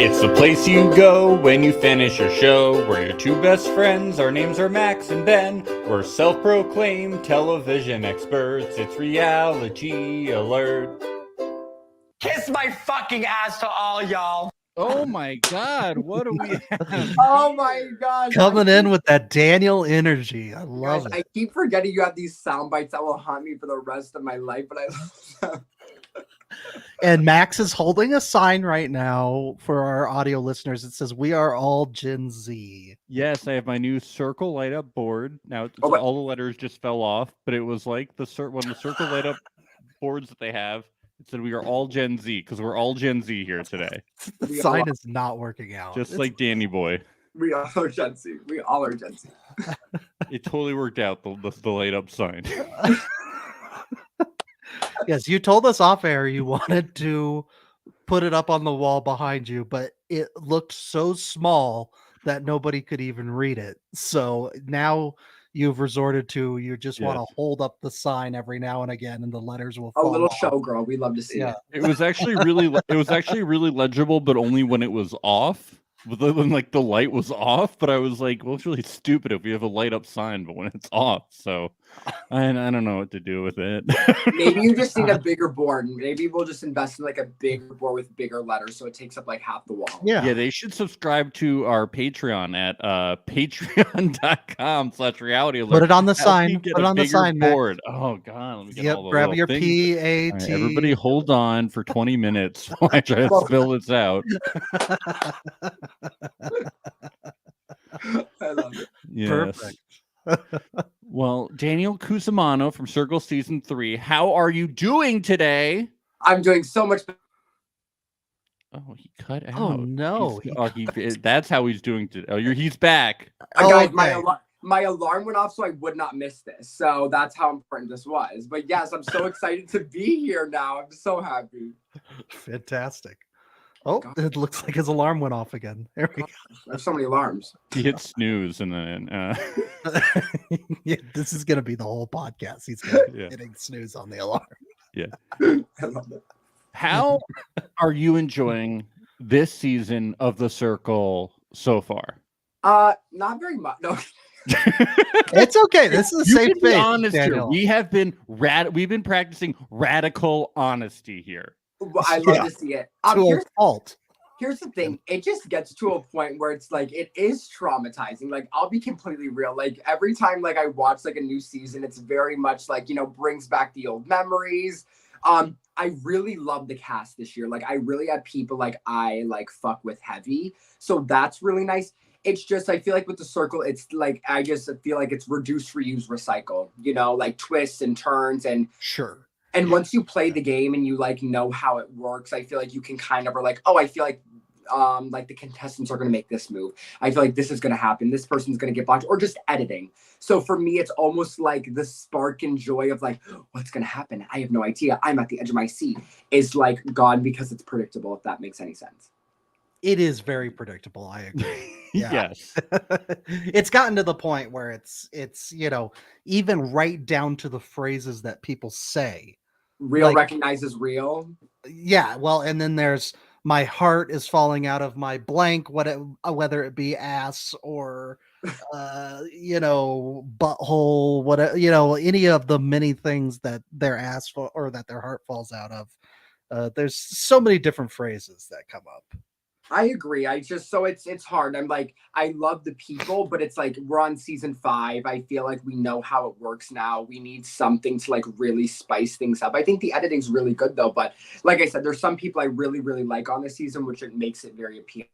It's the place you go when you finish your show. We're your two best friends. Our names are Max and Ben. We're self-proclaimed television experts. It's Reality Alert. Kiss my fucking ass to all y'all. Oh my God, what do we have? Oh my God. Coming in with that Daniel energy. I love Guys, it. I keep forgetting you have these sound bites that will haunt me for the rest of my life, but I love them. And Max is holding a sign right now for our audio listeners. It says, "We are all Gen Z." Yes, I have my new circle light up board. Now all the letters just fell off, but it was like when the circle light up boards that they have. It said we are all Gen Z because we're all Gen Z here today. The sign is not working out. Just like Danny Boy. We all are Gen Z. We all are Gen Z. It totally worked out, the light up sign. Yes, you told us off air you wanted to put it up on the wall behind you, but it looked so small that nobody could even read it. So now you've resorted to you just want to hold up the sign every now and again, and the letters will fall A little off. showgirl. We love to see it. It was actually really legible, but only when it was off. When like the light was off, but I was like, well, it's really stupid if we have a light up sign, but when it's off, so I don't know what to do with it. Maybe you just need a bigger board. Maybe we'll just invest in like a bigger board with bigger letters, so it takes up like half the wall. Yeah, they should subscribe to our Patreon at patreon.com/reality alert. Put it on the sign. Put it on the sign, board. Oh God, let me get all the grab your things. PAT. Right, everybody hold on for 20 minutes while I try to spill this out. I love it. Yes. Perfect. Well, Daniel Cusimano from Circle Season 3, how are you doing today? I'm doing so much. Oh, he cut out. Oh no! That's how he's doing today. Oh, he's back. Guys, my alarm went off, so I would not miss this. So that's how important this was. But yes, I'm so excited to be here now. I'm so happy. Fantastic. Oh, it looks like his alarm went off again. There we go. There's so many alarms. He hit snooze and then yeah, this is gonna be the whole podcast. He's hitting snooze on the alarm. Yeah. I love it. How are you enjoying this season of The Circle so far? Not very much. No. It's okay. This is a safe space. Honest here. Daniel. We have been we've been practicing radical honesty here. Well, I love to see it. To a fault. Here's the thing. It just gets to a point where it's like, it is traumatizing. Like, I'll be completely real. Like, every time, like, I watch, like, a new season, it's very much, like, brings back the old memories. I really love the cast this year. Like, I really have people, like, I, like, fuck with heavy. So that's really nice. It's just, I feel like with The Circle, it's, like, I just feel like it's reduce, reuse, recycle. Like, twists and turns and... Sure. And once you play the game and you like know how it works, I feel like you can kind of are like, oh, I feel like the contestants are going to make this move. I feel like this is going to happen. This person's going to get blocked, or just editing. So for me, it's almost like the spark and joy of like, what's going to happen? I have no idea. I'm at the edge of my seat is like gone because it's predictable, if that makes any sense. It is very predictable. I agree. Yes. It's gotten to the point where it's even right down to the phrases that people say. Real recognizes real. Yeah. Well, and then there's my heart is falling out of my blank, whether it be ass or, butthole, whatever, any of the many things that their ass or that their heart falls out of. There's so many different phrases that come up. I agree. It's hard. I'm like, I love the people, but it's like, we're on season 5. I feel like we know how it works now. We need something to like really spice things up. I think the editing's really good though. But like I said, there's some people I really, really like on this season, which it makes it very appealing.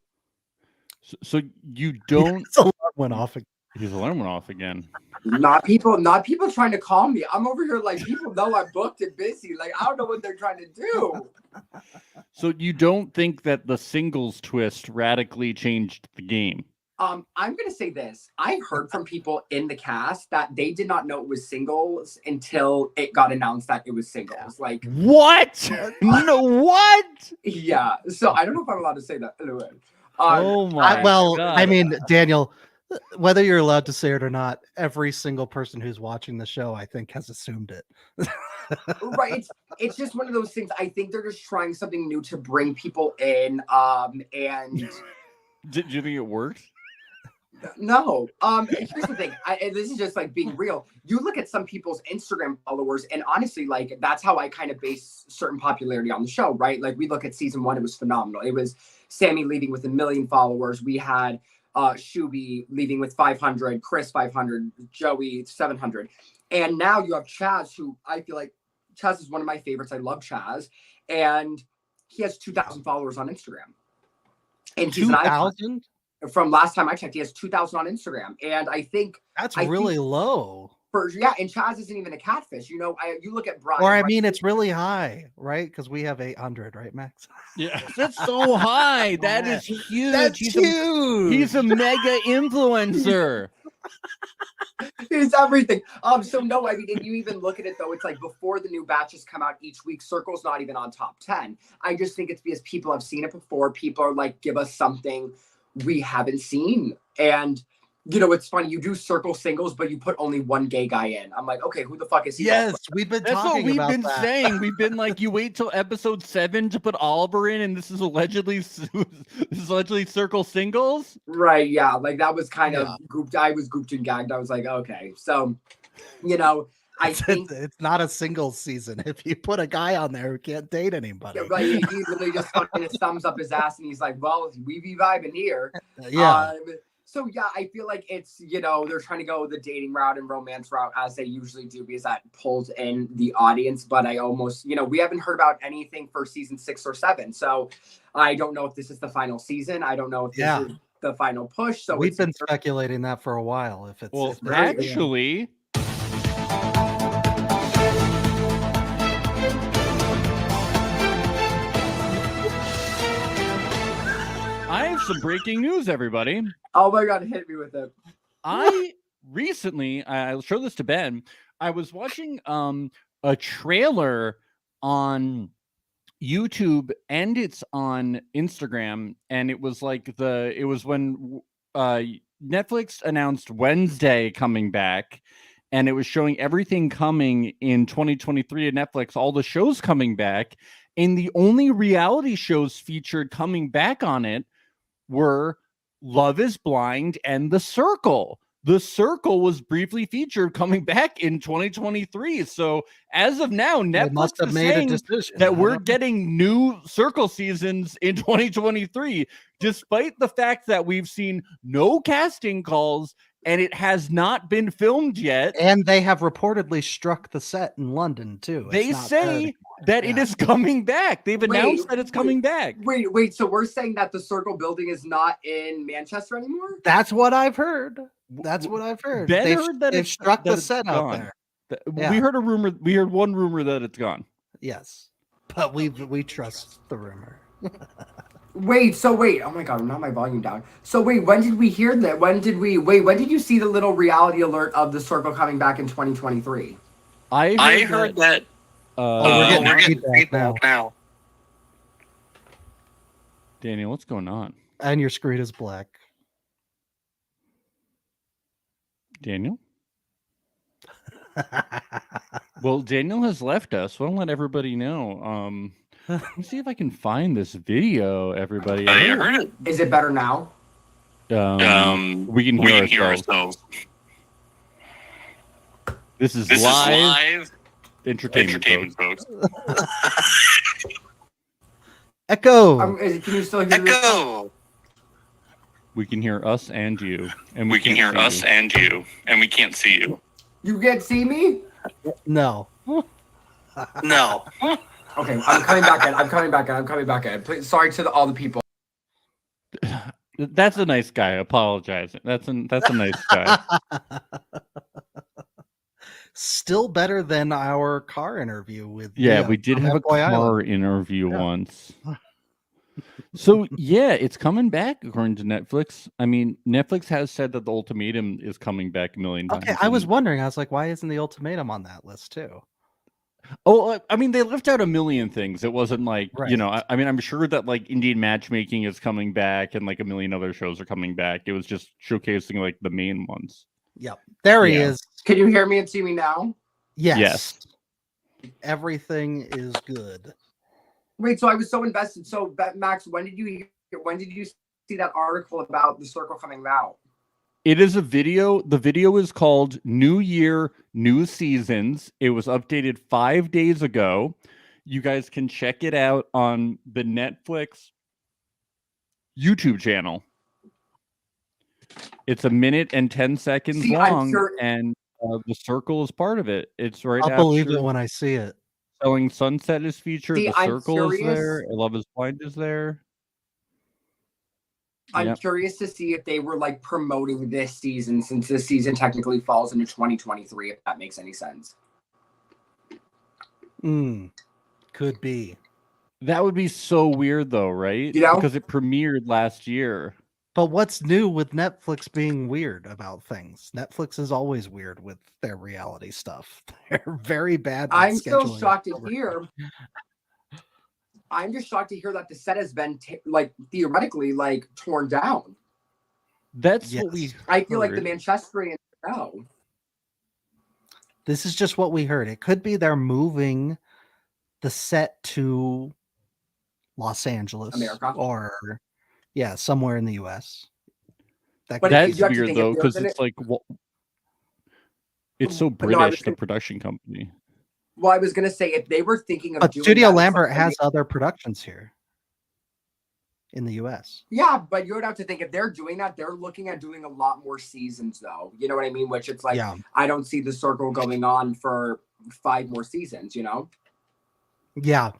So you don't... His alarm went off again. His alarm went off again. Not people trying to call me. I'm over here like, people know I'm booked and busy. Like, I don't know what they're trying to do. So you don't think that the singles twist radically changed the game? I'm going to say this. I heard from people in the cast that they did not know it was singles until it got announced that it was singles. Like, what? No, what? Yeah. So I don't know if I'm allowed to say that. Anyway. Oh my God. I mean, Daniel, Whether you're allowed to say it or not, every single person who's watching the show, I think, has assumed it. Right. It's just one of those things. I think they're just trying something new to bring people in. And Did you think it worked? no. Here's the thing. And this is just like being real. You look at some people's Instagram followers, and honestly, like that's how I kind of base certain popularity on the show, right? Like we look at season 1, it was phenomenal. It was Sammy leading with 1 million followers. We had Shuby leading with 500, Chris 500, Joey 700. And now you have Chaz, who I feel like Chaz is one of my favorites. I love Chaz. And he has 2,000 followers on Instagram. And he's 2,000? From last time I checked, he has 2,000 on Instagram. And I think that's really low. And Chaz isn't even a catfish. You know, you look at Brian. Or I mean, it's really high, right? Because we have 800, right, Max? Yeah, that's so high. That is huge. That's huge. He's a mega influencer. He's everything. So no, I mean, if you even look at it though, it's like before the new batches come out each week, Circle's not even on top 10. I just think it's because people have seen it before. People are like, give us something we haven't seen. And you know, it's funny. You do Circle singles, but you put only one gay guy in. I'm like, okay, who the fuck is he? Yes, we've been talking about that. That's what we've been saying. We've been like, you wait till episode 7 to put Oliver in, and this is allegedly Circle singles. Right? Yeah, like that was kind of grouped. I was grouped and gagged. I was like, okay, so you know, I think it's not a singles season. If you put a guy on there who can't date anybody, yeah, right? He literally just fucking his thumbs up his ass, and he's like, well, we be vibing here. Yeah. So yeah, I feel like it's, you know, they're trying to go the dating route and romance route as they usually do because that pulls in the audience. But I almost, you know, we haven't heard about anything for season 6 or 7. So I don't know if this is the final season. I don't know if this is the final push. So we've been speculating that for a while. If it's actually. I have some breaking news, everybody. Oh my God, hit me with it. I recently, I'll show this to Ben. I was watching a trailer on YouTube and it's on Instagram, and it was like it was when Netflix announced Wednesday coming back, and it was showing everything coming in 2023 at Netflix, all the shows coming back, and the only reality shows featured coming back on it were Love is Blind and The Circle. The Circle was briefly featured coming back in 2023. So as of now, Netflix must have made a decision that we're getting new Circle seasons in 2023, despite the fact that we've seen no casting calls and it has not been filmed yet. And they have reportedly struck the set in London too. They say that it is coming back. They've announced that it's coming back. Wait. So we're saying that the Circle building is not in Manchester anymore? That's what I've heard. That's what I've heard. Ben heard that they've struck the set out there. We heard a rumor. We heard one rumor that it's gone. Yes, but we trust the rumor. Wait. Oh my God, now my volume down. So wait, when did we hear that? When did you see the little reality alert of the Circle coming back in 2023? I heard that. We're getting feedback now. Daniel, what's going on? And your screen is black. Daniel? Well, Daniel has left us. We'll let everybody know. Let me see if I can find this video, everybody. I heard it. Is it better now? We can hear ourselves. This is live entertainment, folks. Echo. Can you still hear Echo. We can hear us and you, and we can hear us and you, and we can't see you. You can't see me? No. No. Okay, I'm coming back in. Please, sorry to all the people. That's a nice guy. Apologizing. That's a nice guy. Still better than our car interview with. Yeah, we did have a car interview once. So yeah, it's coming back according to Netflix. I mean, Netflix has said that the Ultimatum is coming back a million times. Okay, I was wondering. I was like, why isn't the Ultimatum on that list too? Oh, I mean, they left out a million things. It wasn't like, you know, Right. I mean, I'm sure that like Indian matchmaking is coming back and like a million other shows are coming back. It was just showcasing like the main ones. Yep. There he Yeah. is. Can you hear me and see me now? Yes. Yes. Everything is good. Wait, so I was so invested. So, Max, when did you see that article about the circle coming out? It is a video. The video is called New Year, New Seasons. It was updated 5 days ago. You guys can check it out on the Netflix YouTube channel. It's 1 minute and 10 seconds See, I'm long, sure. and the circle is part of it. It's right I'll after believe it when I see it. Selling Sunset is featured. See, The I'm circle is curious. there. I Love Is Blind is there. I'm Yep. curious to see if they were like promoting this season, since this season technically falls into 2023, if that makes any sense. Could be. That would be so weird though, right? You know? Because it premiered last year. But what's new with Netflix being weird about things? Netflix is always weird with their reality stuff. They're very bad. I'm so scheduling shocked to over. hear. I'm just shocked to hear that the set has been like theoretically like torn down. That's Yes. what we. I feel like the heard. Manchesterians know. This is just what we heard. It could be they're moving the set to Los Angeles America. or somewhere in the US. But That's you have to weird think though, if they're because gonna- it's like it's so But no, I was British. The gonna- production company. Well, I was gonna say if they were thinking of But doing Studio that, it's Lambert like- has other productions here in the US. Yeah, but you would have to think if they're doing that, they're looking at doing a lot more seasons, though. You know what I mean? Which it's like I don't see the circle going on for 5 more seasons. You know? Yeah.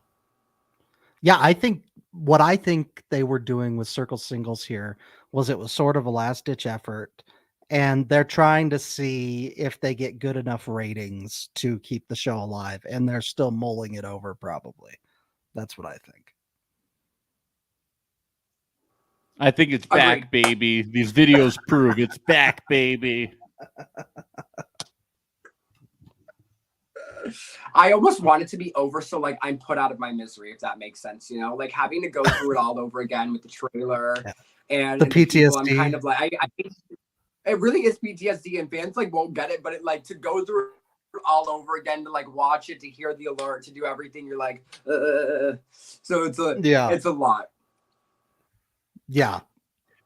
I think what I think they were doing with Circle Singles here was it was sort of a last ditch effort, and they're trying to see if they get good enough ratings to keep the show alive, and they're still mulling it over probably. That's what I think. I think it's back, baby. These videos prove it's back, baby. I almost want it to be over, so like I'm put out of my misery, if that makes sense. You know, like having to go through it all over again with the trailer and the people, PTSD. I'm kind of like, it really is PTSD, and fans like won't get it, but it like to go through all over again, to like watch it, to hear the alert, to do everything. You're like, so it's a lot. Yeah.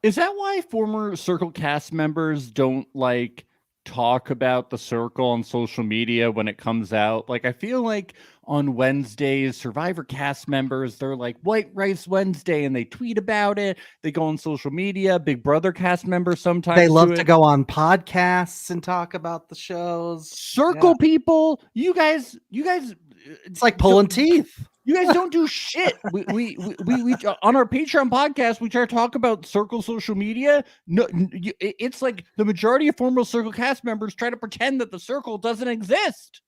Is that why former Circle cast members don't like talk about the Circle on social media when it comes out? Like, I feel like on Wednesdays, Survivor cast members, they're like White Rice Wednesday, and they tweet about it. They go on social media. Big Brother cast members sometimes they love do to it. go on podcasts and talk about the shows. Circle people, you guys, it's like pulling teeth. You guys don't do shit. We on our Patreon podcast, we try to talk about Circle social media. No, it's like the majority of former Circle cast members try to pretend that the Circle doesn't exist.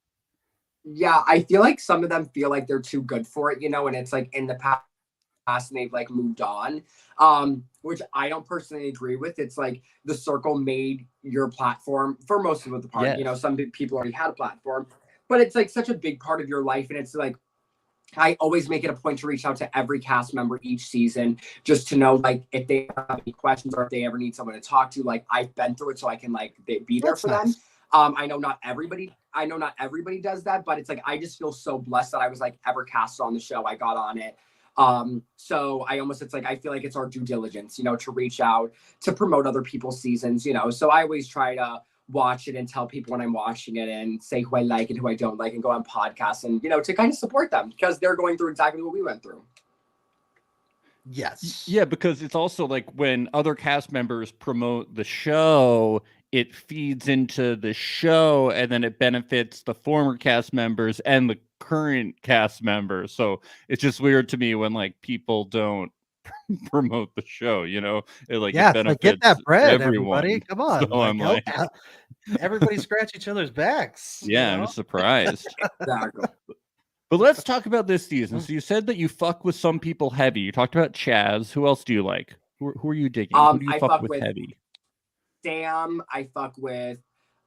Yeah, I feel like some of them feel like they're too good for it, you know, and it's like in the past and they've like moved on, which I don't personally agree with. It's like the Circle made your platform for most of the part. Yes. You know, some people already had a platform, but it's like such a big part of your life, and it's like I always make it a point to reach out to every cast member each season just to know, like, if they have any questions or if they ever need someone to talk to, like, I've been through it, so I can, like, be there for them. I know not everybody does that, but it's like, I just feel so blessed that I was like ever cast on the show. I got on it. So it's like, I feel like it's our due diligence, you know, to reach out, to promote other people's seasons, you know? So I always try to watch it and tell people when I'm watching it and say who I like and who I don't like, and go on podcasts and, you know, to kind of support them because they're going through exactly what we went through. Yes. Yeah, because it's also like when other cast members promote the show, it feeds into the show, and then it benefits the former cast members and the current cast members. So it's just weird to me when like people don't promote the show, you know? It like it benefits get that bread, everyone. everybody. Come on. So I'm like, everybody scratch each other's backs. yeah, I'm surprised. Exactly. But let's talk about this season. So you said that you fuck with some people heavy. You talked about Chaz. Who else do you like? Who are you digging? Who do you I fuck fuck with with heavy? Sam. I fuck with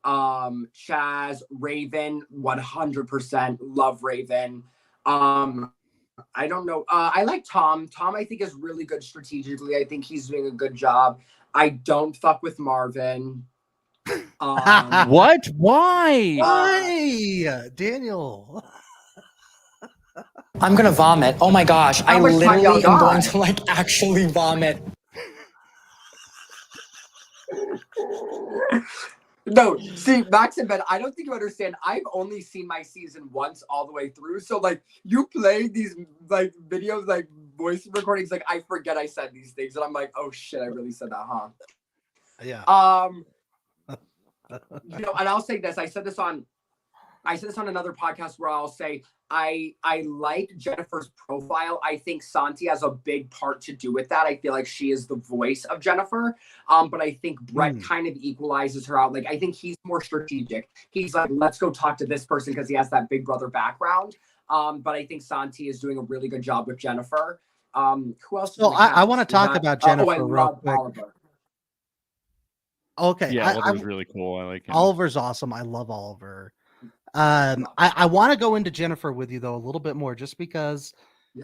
Chaz, Raven, 100% love Raven. I don't know. I like Tom. Tom, I think, is really good strategically. I think he's doing a good job. I don't fuck with Marvin. What? Why? Why, Daniel? I'm gonna vomit. Oh my gosh. I much time y'all literally am going got? to like actually vomit. No, see, Max and Ben, I don't think you understand. I've only seen my season once all the way through. So, like, you play these, like, videos, like, voice recordings, like, I forget I said these things. And I'm like, oh, shit, I really said that, huh? Yeah. You know, and I'll say this. I said this on another podcast where I'll say I like Jennifer's profile. I think Santi has a big part to do with that. I feel like she is the voice of Jennifer. But I think Brett kind of equalizes her out. Like, I think he's more strategic. He's like, let's go talk to this person because he has that Big Brother background. But I think Santi is doing a really good job with Jennifer. Who else? So I want to talk about Jennifer I real love quick. Oliver. Okay. Yeah, Oliver's really cool. I like him. Oliver's awesome. I love Oliver. I want to go into Jennifer with you though a little bit more, just because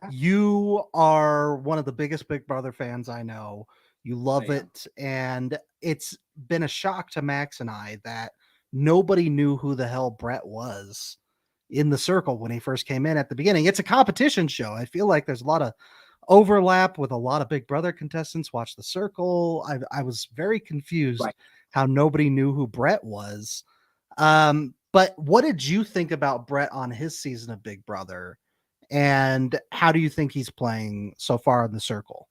you are one of the biggest Big Brother fans I know. You love it, and it's been a shock to Max and I that nobody knew who the hell Brett was in the circle when he first came in at the beginning. It's a competition show. I feel like there's a lot of overlap with a lot of Big Brother contestants. Watch the circle. I was very confused how nobody knew who Brett was. But what did you think about Brett on his season of Big Brother? And how do you think he's playing so far in the circle?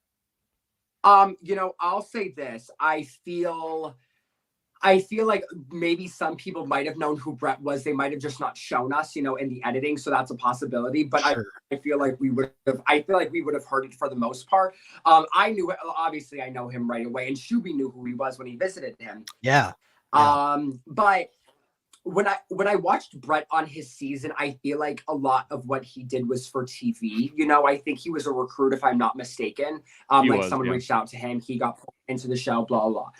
You know, I'll say this. I feel like maybe some people might have known who Brett was. They might have just not shown us, you know, in the editing. So that's a possibility. But I feel like we would have heard it for the most part. I knew it. Obviously, I know him right away. And Shuby knew who he was when he visited him. Yeah. But when I watched Brett on his season, I feel like a lot of what he did was for TV. You know, I think he was a recruit, if I'm not mistaken. Someone reached out to him, he got pulled into the show, blah, blah.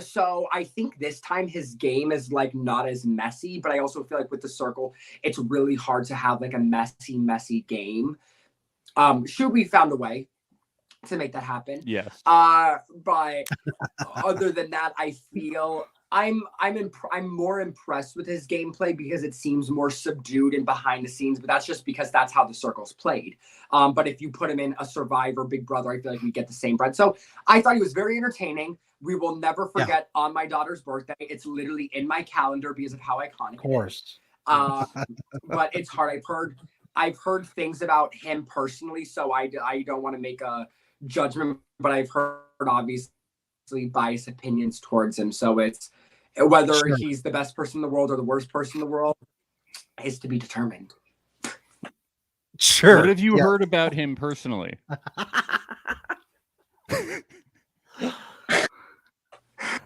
So I think this time his game is like not as messy, but I also feel like with the circle, it's really hard to have like a messy game. Shuby found a way to make that happen. Yes. But other than that, I feel I'm more impressed with his gameplay because it seems more subdued and behind the scenes, but that's just because that's how the circle's played. But if you put him in a Survivor Big Brother, I feel like we get the same Brett. So I thought he was very entertaining. We will never forget on my daughter's birthday. It's literally in my calendar because of how iconic it is. But it's hard. I've heard things about him personally, so I don't want to make a judgment, but I've heard obviously biased opinions towards him. So it's whether he's the best person in the world or the worst person in the world is to be determined. Sure. What have you heard about him personally?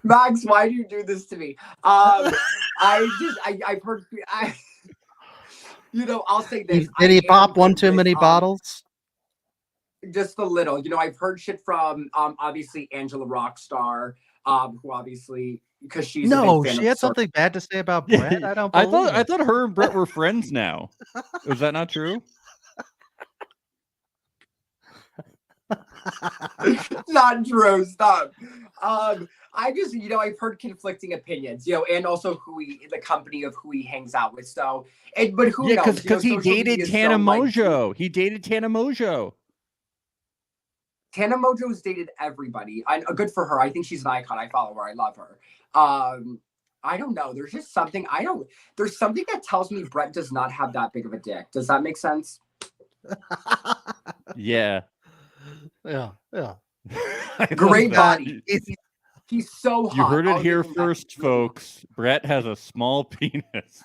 Max, why do you do this to me? I've heard. You know, I'll say this. Did he pop one too many bottles? Just a little. You know, I've heard shit from obviously Angela Rockstar, who obviously because she's she had something bad to say about Brett. I don't. I thought her and Brett were friends now. Was that not true? Not true. Stop. I just, you know, I've heard conflicting opinions, you know, and also the company of who he hangs out with. So, but who knows? Because he dated Tana Mojo. He dated Tana Mojo. Tana Mojo's dated everybody. Good for her. I think she's an icon. I follow her. I love her. I don't know. There's just something there's something that tells me Brett does not have that big of a dick. Does that make sense? Yeah. Yeah. Great body. He's so hot. You heard it here first, folks. Brett has a small penis.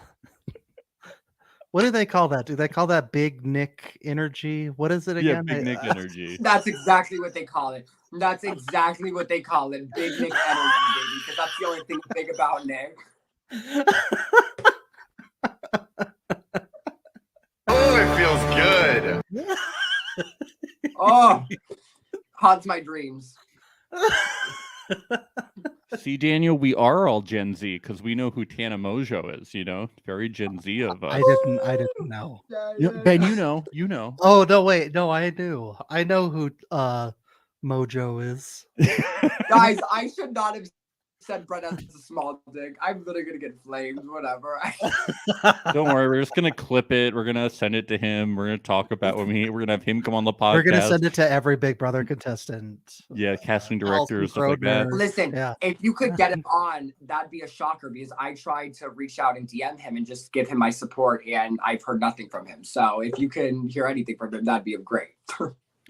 What do they call that? Do they call that Big Nick energy? What is it again? Yeah, Big Nick energy. That's exactly what they call it. Big Nick energy, baby, because that's the only thing big about Nick. Oh, it feels good. Oh, haunts my dreams. See, Daniel, we are all Gen Z because we know who Tana Mojo is. Very Gen Z of us. I didn't know. Ben, you know. Oh no, wait, no, I do. I know who Mojo is. Guys, I should not have said Brett has a small dick. I'm literally gonna get flamed. Whatever. Don't worry, we're just gonna clip it. We're gonna send it to him. We're gonna talk about we're gonna have him come on the podcast. We're gonna send it to every Big Brother contestant. Yeah, casting director, stuff like that. Listen, Yeah. if you could get him on, that'd be a shocker because I tried to reach out and DM him and just give him my support, and I've heard nothing from him. So if you can hear anything from him, that'd be great.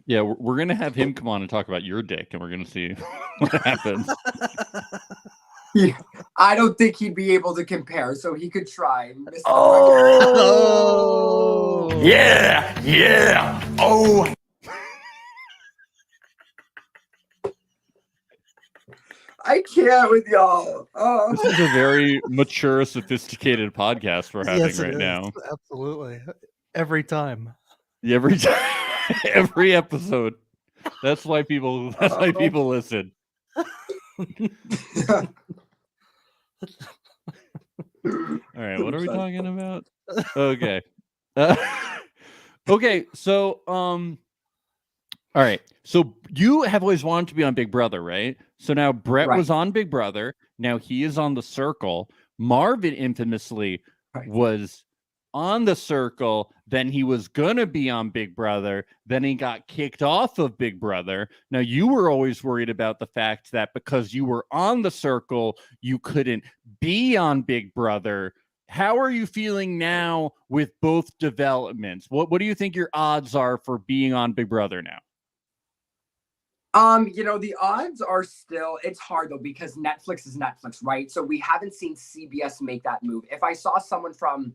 Yeah, we're gonna have him come on and talk about your dick, and we're gonna see what happens. Yeah, I don't think he'd be able to compare, so he could try. Mr. Oh, Yeah. Oh. I can't with y'all. This is a very mature, sophisticated podcast we're having yes, it right is. now. Absolutely, every time. Every time, every episode. That's why people listen. All right, what are we talking about? Okay. Okay, so all right. So you have always wanted to be on Big Brother, right? So now Brett was on Big Brother. Now he is on The Circle. Marvin infamously was on The Circle. Then he was going to be on Big Brother. Then he got kicked off of Big Brother. Now you were always worried about the fact that because you were on The Circle, you couldn't be on Big Brother. How are you feeling now with both developments? What do you think your odds are for being on Big Brother now? The odds are still, it's hard though, because Netflix is Netflix, right? So we haven't seen CBS make that move. If I saw someone from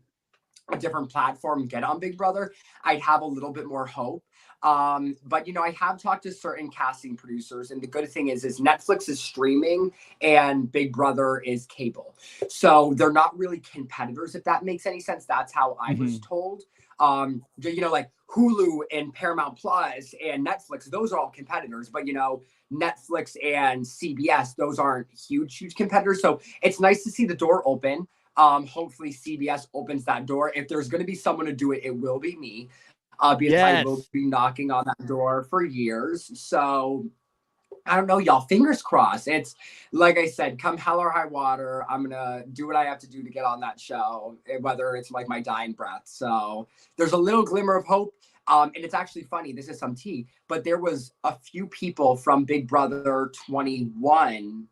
a different platform get on Big Brother, I'd have a little bit more hope. But I have talked to certain casting producers, and the good thing is Netflix is streaming and Big Brother is cable. So they're not really competitors, if that makes any sense. That's how I was told. Like Hulu and Paramount Plus and Netflix, those are all competitors, but Netflix and CBS, those aren't huge competitors. So it's nice to see the door open. Hopefully CBS opens that door. If there's going to be someone to do it, it will be me. Because I will be knocking on that door for years. So I don't know, y'all. Fingers crossed. It's like I said, come hell or high water, I'm gonna do what I have to do to get on that show, whether it's like my dying breath. So there's a little glimmer of hope. And it's actually funny. This is some tea, but there was a few people from Big Brother 21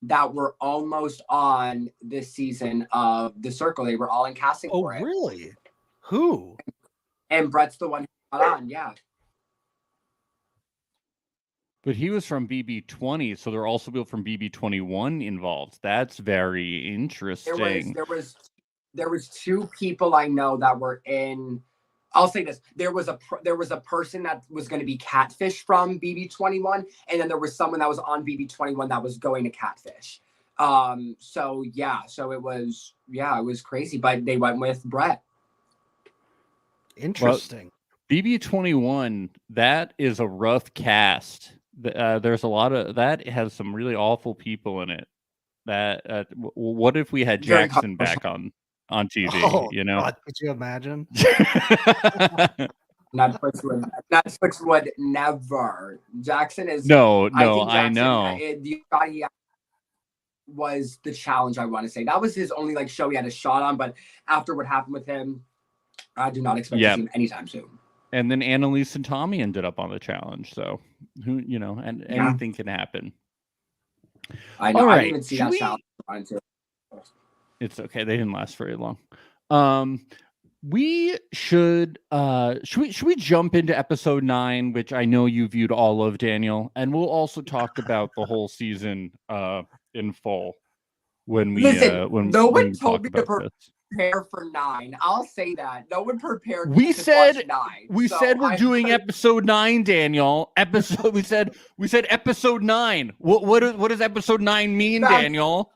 that were almost on this season of The Circle. They were all in casting for it. Oh, really? Who? And Brett's the one who got on. Yeah. But he was from BB20, so there are also people from BB21 involved. That's very interesting. There was two people I know that were in. I'll say this: there was a person that was going to be Catfish from BB21, and then there was someone that was on BB21 that was going to Catfish. So it was crazy, but they went with Brett. Interesting. Well, BB21, that is a rough cast. There's a lot of that has some really awful people in it. That what if we had Jackson back on TV? Oh, God, could you imagine? Netflix would never. Jackson is no. I know. He was the challenge. I want to say that was his only show he had a shot on. But after what happened with him, I do not expect to see him anytime soon. And then Annalise and Tommy ended up on the challenge. So anything can happen. I know. All right. I didn't even see that challenge. It's okay. They didn't last very long. We should we jump into episode 9, which I know you viewed all of, Daniel, and we'll also talk about the whole season in full when we no one told me to prepare for 9. I'll say that no one prepared. We said 9. We said we're doing episode 9, Daniel. We said episode 9. What does episode 9 mean, Daniel?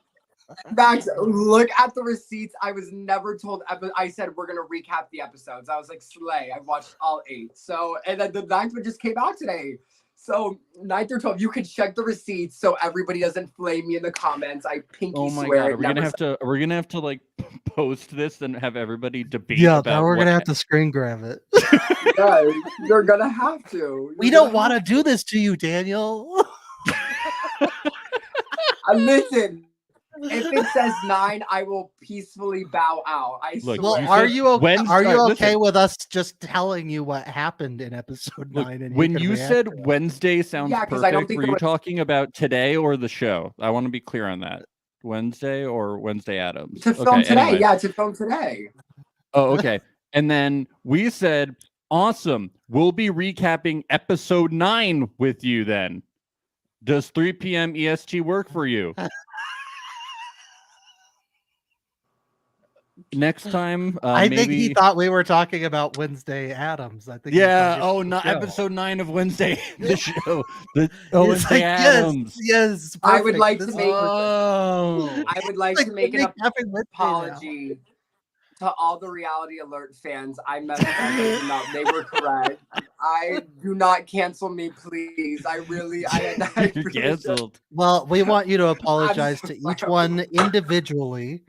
Max, look at the receipts. I was never told. I said we're gonna recap the episodes. I was like, slay. I watched all 8. So, and then the 9th one just came out today. So 9 through 12, you can check the receipts so everybody doesn't flame me in the comments. I pinky Oh my swear god, it never are we gonna have to like post this and have everybody debate Yeah, about now we're what gonna have to screen grab it. Yeah, you're gonna have to. We don't want to do this to you, Daniel. Listen, if it says 9, I will peacefully bow out. I Look, swear. Well, you are said you okay? Wednesday- Are you alright, okay listen. with us just telling you what happened in episode Look, 9? And when can you react said to it? Wednesday sounds Yeah, 'cause I don't perfect, think were there you was- talking about today or the show? I want to be clear on that. Wednesday or Wednesday Addams? To film today, anyway. yeah, to film today. Oh, okay. And then we said, awesome. We'll be recapping episode 9 with you then. Does 3 p.m. EST work for you? Next time, I maybe... think he thought we were talking about Wednesday Addams. I think. Yeah. He thought Oh, not show. episode 9 of Wednesday. The show. He's Wednesday like, Addams. Yes. I would perfect. like This to is make- perfect. Oh. I would like Like, to make we're an recapping Wednesday now. apology to all the Reality Alert fans. I messed up. They were correct. I do not cancel me, please. I You're really canceled. Well, we want you to apologize so to each sorry. one individually.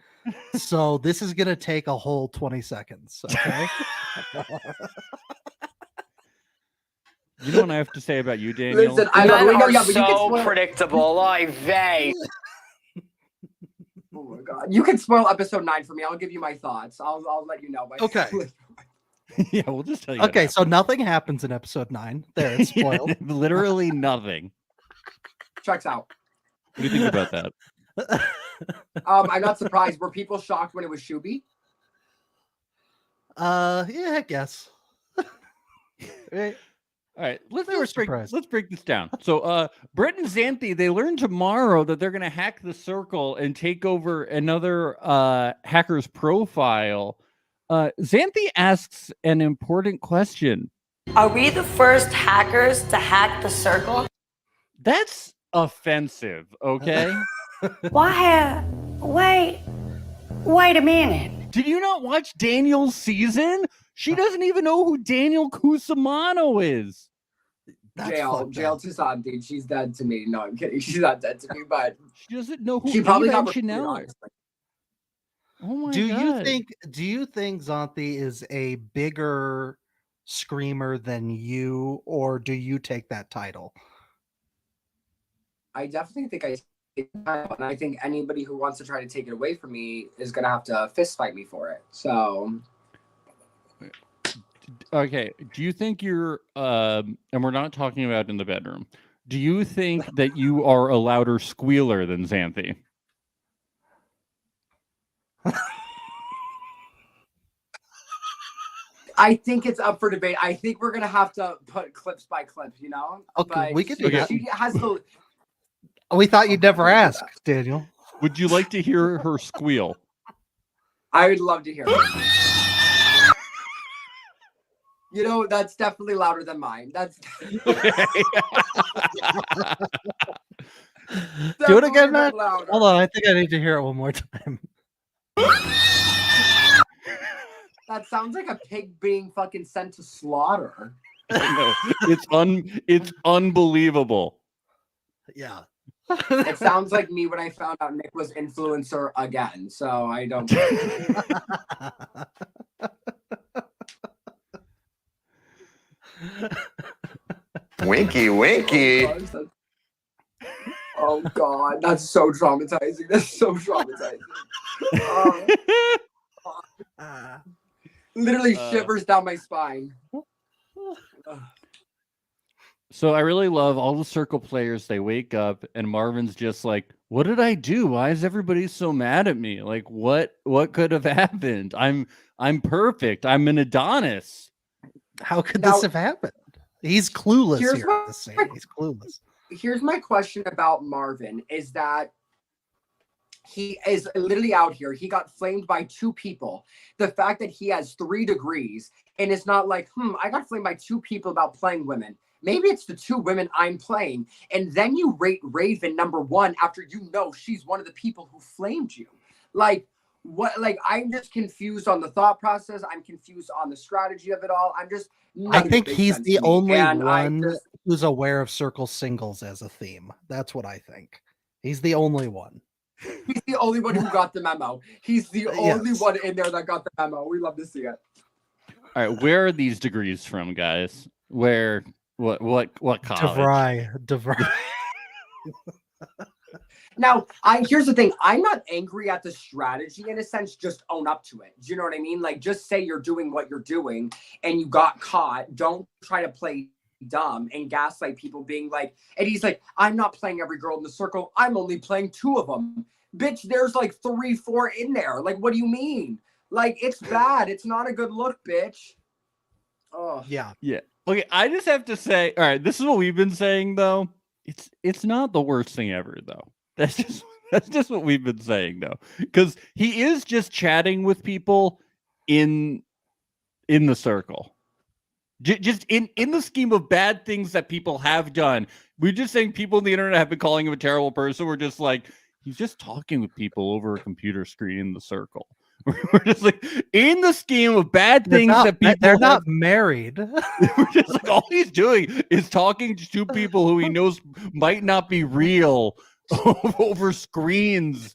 So this is gonna take a whole 20 seconds. Okay. You know what I have to say about you, Daniel? Listen, I Men know, are yeah, but you can so spoil. predictable. Oy vey. Oh my god, you can spoil episode 9 for me. I'll give you my thoughts. I'll let you know. Okay. Yeah, we'll just tell you. what Okay. So happened. nothing happens in episode 9. There, it's spoiled. Literally nothing. Checks out. What do you think about that? I'm not surprised. Were people shocked when it was Shuby? Yeah, I guess. Right. All right, They were surprised. let's break this down. So, Brett and Xanthi, they learn tomorrow that they're going to hack the circle and take over another hacker's profile. Xanthi asks an important question. Are we the first hackers to hack the circle? That's offensive, okay? Wait a minute. Did you not watch Daniel's season? She doesn't even know who Daniel Cusimano is. That's Jail fucked to up. Santi. She's dead to me. No, I'm kidding. She's not dead to me, but She doesn't know who she probably Ava got and recruited, Chanel are. honestly. Oh my Do god. you think Xanthi is a bigger screamer than you, or do you take that title? I definitely think I take the title, and I think anybody who wants to try to take it away from me is gonna have to fist fight me for it. So Okay, do you think you're and we're not talking about in the bedroom. Do you think that you are a louder squealer than Xanthi? I think it's up for debate. I think we're gonna have to put clips by clips, you know. Okay, But we could do she, that. she has the. We thought you'd never Okay, ask, Daniel. Would you like to hear her squeal? I would love to hear it. You know, that's definitely louder than mine. That's Do it again, definitely Matt. louder. Hold on, I think I need to hear it one more time. That sounds like a pig being fucking sent to slaughter. No, it's unbelievable. Yeah. It sounds like me when I found out Nick was influencer again. So I don't. Winky, winky. Oh god, that's so traumatizing. That's so traumatizing. Literally shivers down my spine. So I really love all the circle players. They wake up and Marvin's just like, "What did I do? Why is everybody so mad at me? Like, what could have happened? I'm perfect. I'm an Adonis." How could Now- this have happened? He's clueless Here's here. my- at this scene. He's clueless. Here's my question about Marvin is that he is literally out here. He got flamed by 2 people. The fact that he has 3 degrees and it's not like, I got flamed by 2 people about playing women. Maybe it's the 2 women I'm playing. And then you rate Raven number 1 after you know she's one of the people who flamed you. Like, what? Like, I'm just confused on the thought process. I'm confused on the strategy of it all. I'm just. I think he's the only And I one just- who's aware of circle singles as a theme. That's what I think. He's the only one. He's the only one who got the memo. He's the only Yes. one in there that got the memo. We love to see it. All right, where are these degrees from, guys? Where? What college? DeVry. Now, here's the thing. I'm not angry at the strategy in a sense. Just own up to it. Do you know what I mean? Like, just say you're doing what you're doing and you got caught. Don't try to play dumb and gaslight people being like, and he's like, I'm not playing every girl in the circle. I'm only playing 2 of them. Bitch, there's like 3, 4 in there. Like, what do you mean? Like, it's bad. It's not a good look, bitch. Oh, Yeah. Yeah. Okay, I just have to say, all right, this is what we've been saying though. It's not the worst thing ever though. That's just what we've been saying though, because he is just chatting with people in the circle, just in the scheme of bad things that people have done. We're just saying people on the internet have been calling him a terrible person. We're just like, he's just talking with people over a computer screen in the circle. We're just like, in the scheme of bad things that people they're have, not married. we're just like, all he's doing is talking to 2 people who he knows might not be real over screens.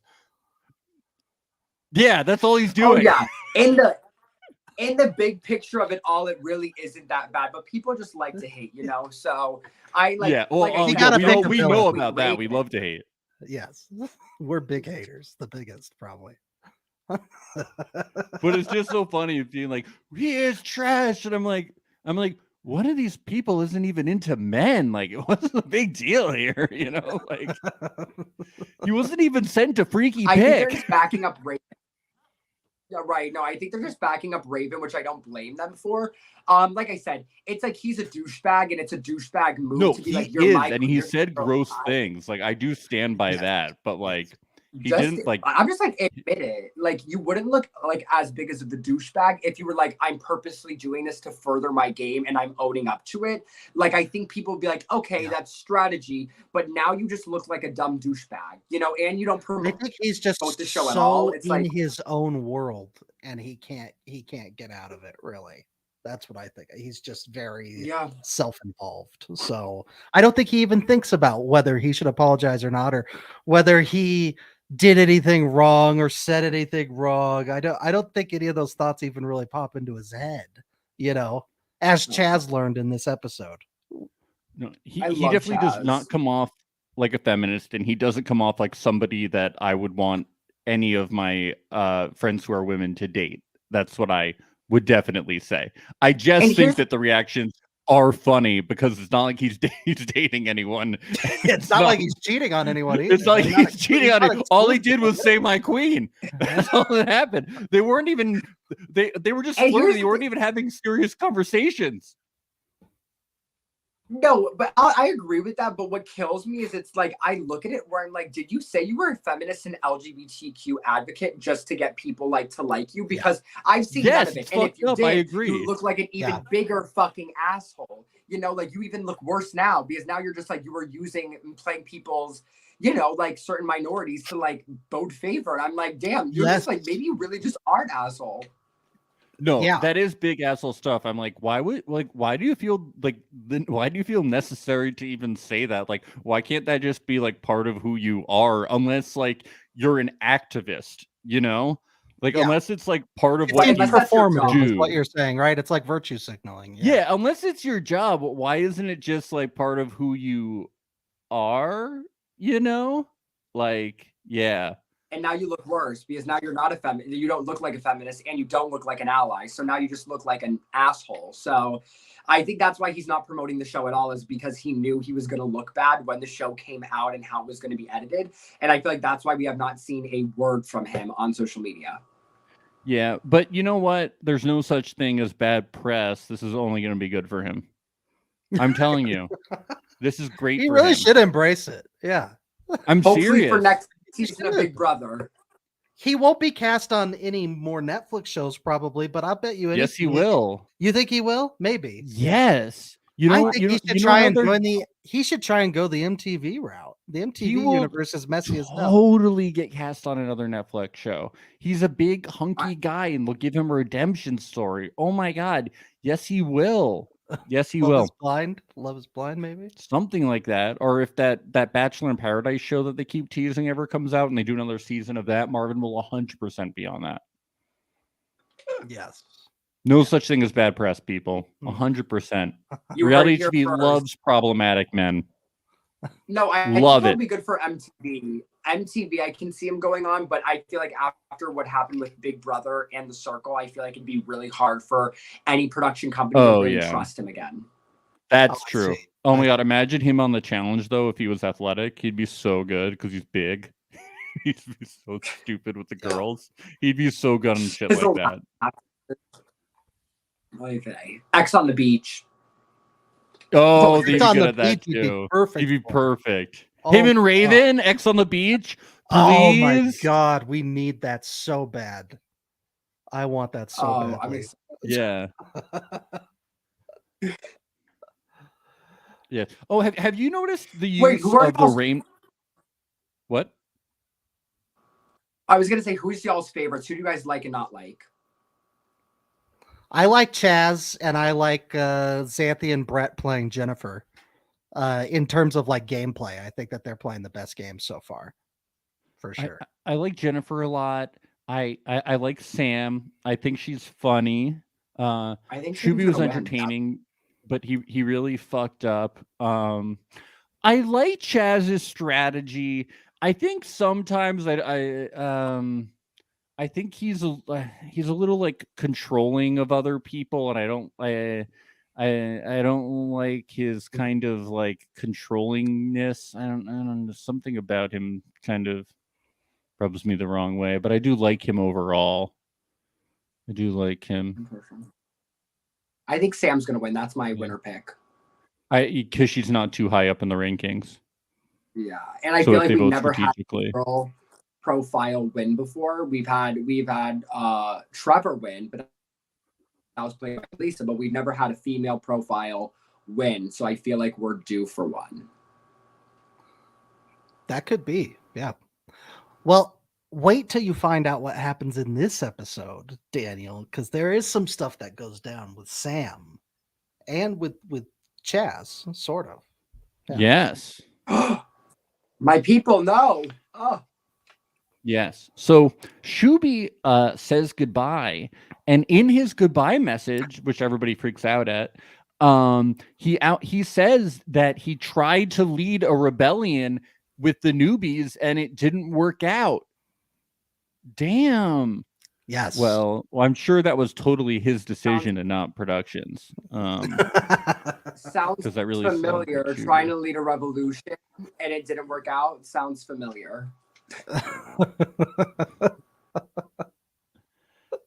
Yeah, that's all he's doing. Oh yeah. In the big picture of it all, it really isn't that bad. But people just like to hate, you know. So I like. Yeah, well, like I you said, gotta we pick know, a we villain. know about that. We love to hate. Yes. We're big haters. The biggest, probably. But it's just so funny being like, he is trash. And I'm like, one of these people isn't even into men. Like, what's the big deal here? You know, like, he wasn't even sent to Freaky I think they're Pick. just backing up Raven. Yeah, right. No, I think they're just backing up Raven, which I don't blame them for. Like I said, it's like he's a douchebag, and it's a douchebag move No, to be he like, "You're is, my and he queer said girl." gross things. Like, I do stand by that, but like, he Just, didn't like. I'm just like, admit it. Like, you wouldn't look like as big as the douchebag if you were like, I'm purposely doing this to further my game and I'm owning up to it. Like, I think people would be like, okay, that's strategy, but now you just look like a dumb douchebag, you know, and you don't I promote think he's just the show at all. so It's in like, his own world, and he can't get out of it. Really, that's what I think. He's just very yeah. self-involved. So I don't think he even thinks about whether he should apologize or not, or whether he did anything wrong or said anything wrong. I don't think any of those thoughts even really pop into his head. You know, as Chaz learned in this episode. No, he love definitely does Chaz. not come off like a feminist, and he doesn't come off like somebody that I would want any of my friends who are women to date. That's what I would definitely say. I just And think here's- that the reactions are funny because it's not like he's dating anyone. It's not like he's cheating on anyone either. It's not like They're not he's cheating on it. All he did was say my queen. That's all that happened. They weren't even they were just And here's flirting. the They weren't even having serious conversations. No, but I agree with that. But what kills me is it's like I look at it where I'm like, did you say you were a feminist and LGBTQ advocate just to get people like to like you? Because I've seen none Yes, of it. it's And if fucked you up. I did, agree. you look like an even bigger fucking asshole. You know, like you even look worse now because now you're just like you were using and playing people's, you know, like certain minorities to like vote favor. And I'm like, damn, you're just like maybe you really just are an asshole. No, Yeah. that is big asshole stuff. I'm like, why do you feel like why do you feel necessary to even say that? Like, why can't that just be like part of who you are? Unless like you're an activist, you know? Like unless it's like part of what you performative is do. what you're saying, right? It's like virtue signaling. Yeah, unless it's your job, why isn't it just like part of who you are? You know? Like, yeah. And now you look worse because now you're not a feminist. You don't look like a feminist and you don't look like an ally. So now you just look like an asshole. So I think that's why he's not promoting the show at all, is because he knew he was going to look bad when the show came out and how it was going to be edited. And I feel like that's why we have not seen a word from him on social media. Yeah, but you know what? There's no such thing as bad press. This is only going to be good for him. I'm telling you. This is great He for really him. should embrace it. Yeah. I'm Hopefully serious. for next season of Big Brother. He won't be cast on any more Netflix shows probably, but I'll bet you Yes, he will. You think he will? Maybe. Yes. You know, I think he should try and join he should try and go the MTV route. The MTV universe is messy as hell. Totally get cast on another Netflix show. He's a big hunky guy and they'll give him a redemption story. Oh my god. Yes, he will. Yes, he Love will. is Blind. Love is Blind, maybe. Something like that. Or if that Bachelor in Paradise show that they keep teasing ever comes out and they do another season of that, Marvin will 100% be on that. Yes. No such thing as bad press, people. Hmm. 100%. You heard it Reality here TV first. loves problematic men. No, I Love think it. it'll be good for MTV. MTV, I can see him going on, but I feel like after what happened with Big Brother and The Circle, I feel like it'd be really hard for any production company to really trust him again. That's I true. see. Oh my god, imagine him on the challenge though if he was athletic. He'd be so good because he's big. He'd be so stupid with the girls. He'd be so good on shit There's like a that. Okay. X on the Beach. Oh, X they'd be on good the at that Beach would be too. perfect He'd be for it. perfect. Oh, Him and God. Raven, X on the Beach. Oh my Please. god, we need that so bad. I want that so I'm badly. excited. Yeah. Yeah. Oh, have you noticed the Wait, use who are of the y'all's- rain? What? I was gonna say, who's y'all's favorites? Who do you guys like and not like? I like Chaz and I like Xanthi and Brett playing Jennifer. In terms of like gameplay, I think that they're playing the best game so far, for sure. I like Jennifer a lot. I like Sam. I think she's funny. I think Shuby Sam's was gonna win. entertaining, but he really fucked up. I like Chaz's strategy. I think sometimes I think he's a little like controlling of other people, and I don't like his kind of like controllingness. I don't know, something about him kind of rubs me the wrong way, but I do like him overall. I do like him. I think Sam's gonna win. That's my winner pick. Because she's not too high up in the rankings. Yeah, and I So feel if like they we vote never had a strategically. girl profile win before. We've had Trevor win, but I was playing with Lisa, but we've never had a female profile win. So I feel like we're due for one. That could be, yeah. Well, wait till you find out what happens in this episode, Daniel, because there is some stuff that goes down with Sam and with Chaz, sort of. Yeah. Yes. My people know. Oh. Yes. So Shuby says goodbye, and in his goodbye message, which everybody freaks out at, he says that he tried to lead a rebellion with the newbies and it didn't work out. Damn. Yes. Well, I'm sure that was totally his decision and not production's. Sounds that really sounds familiar. like Shuby. Trying to lead a revolution and it didn't work out. Sounds familiar.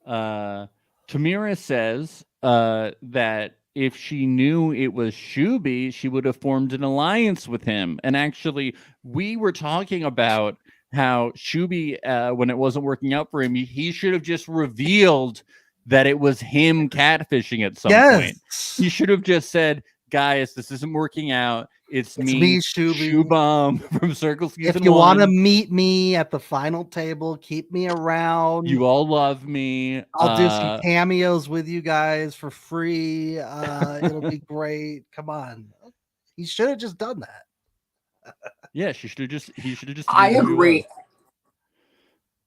Tamira says that if she knew it was Shuby, she would have formed an alliance with him. And actually, we were talking about how Shuby, when it wasn't working out for him, he should have just revealed that it was him catfishing at some point. He should have just said, guys, this isn't working out. It's me, Shubham from Circle Season 1. If you want to meet me at the final table, keep me around. You all love me. I'll do some cameos with you guys for free. It'll be great. Come on. He should have just done that. Yeah, he should have just. I agree.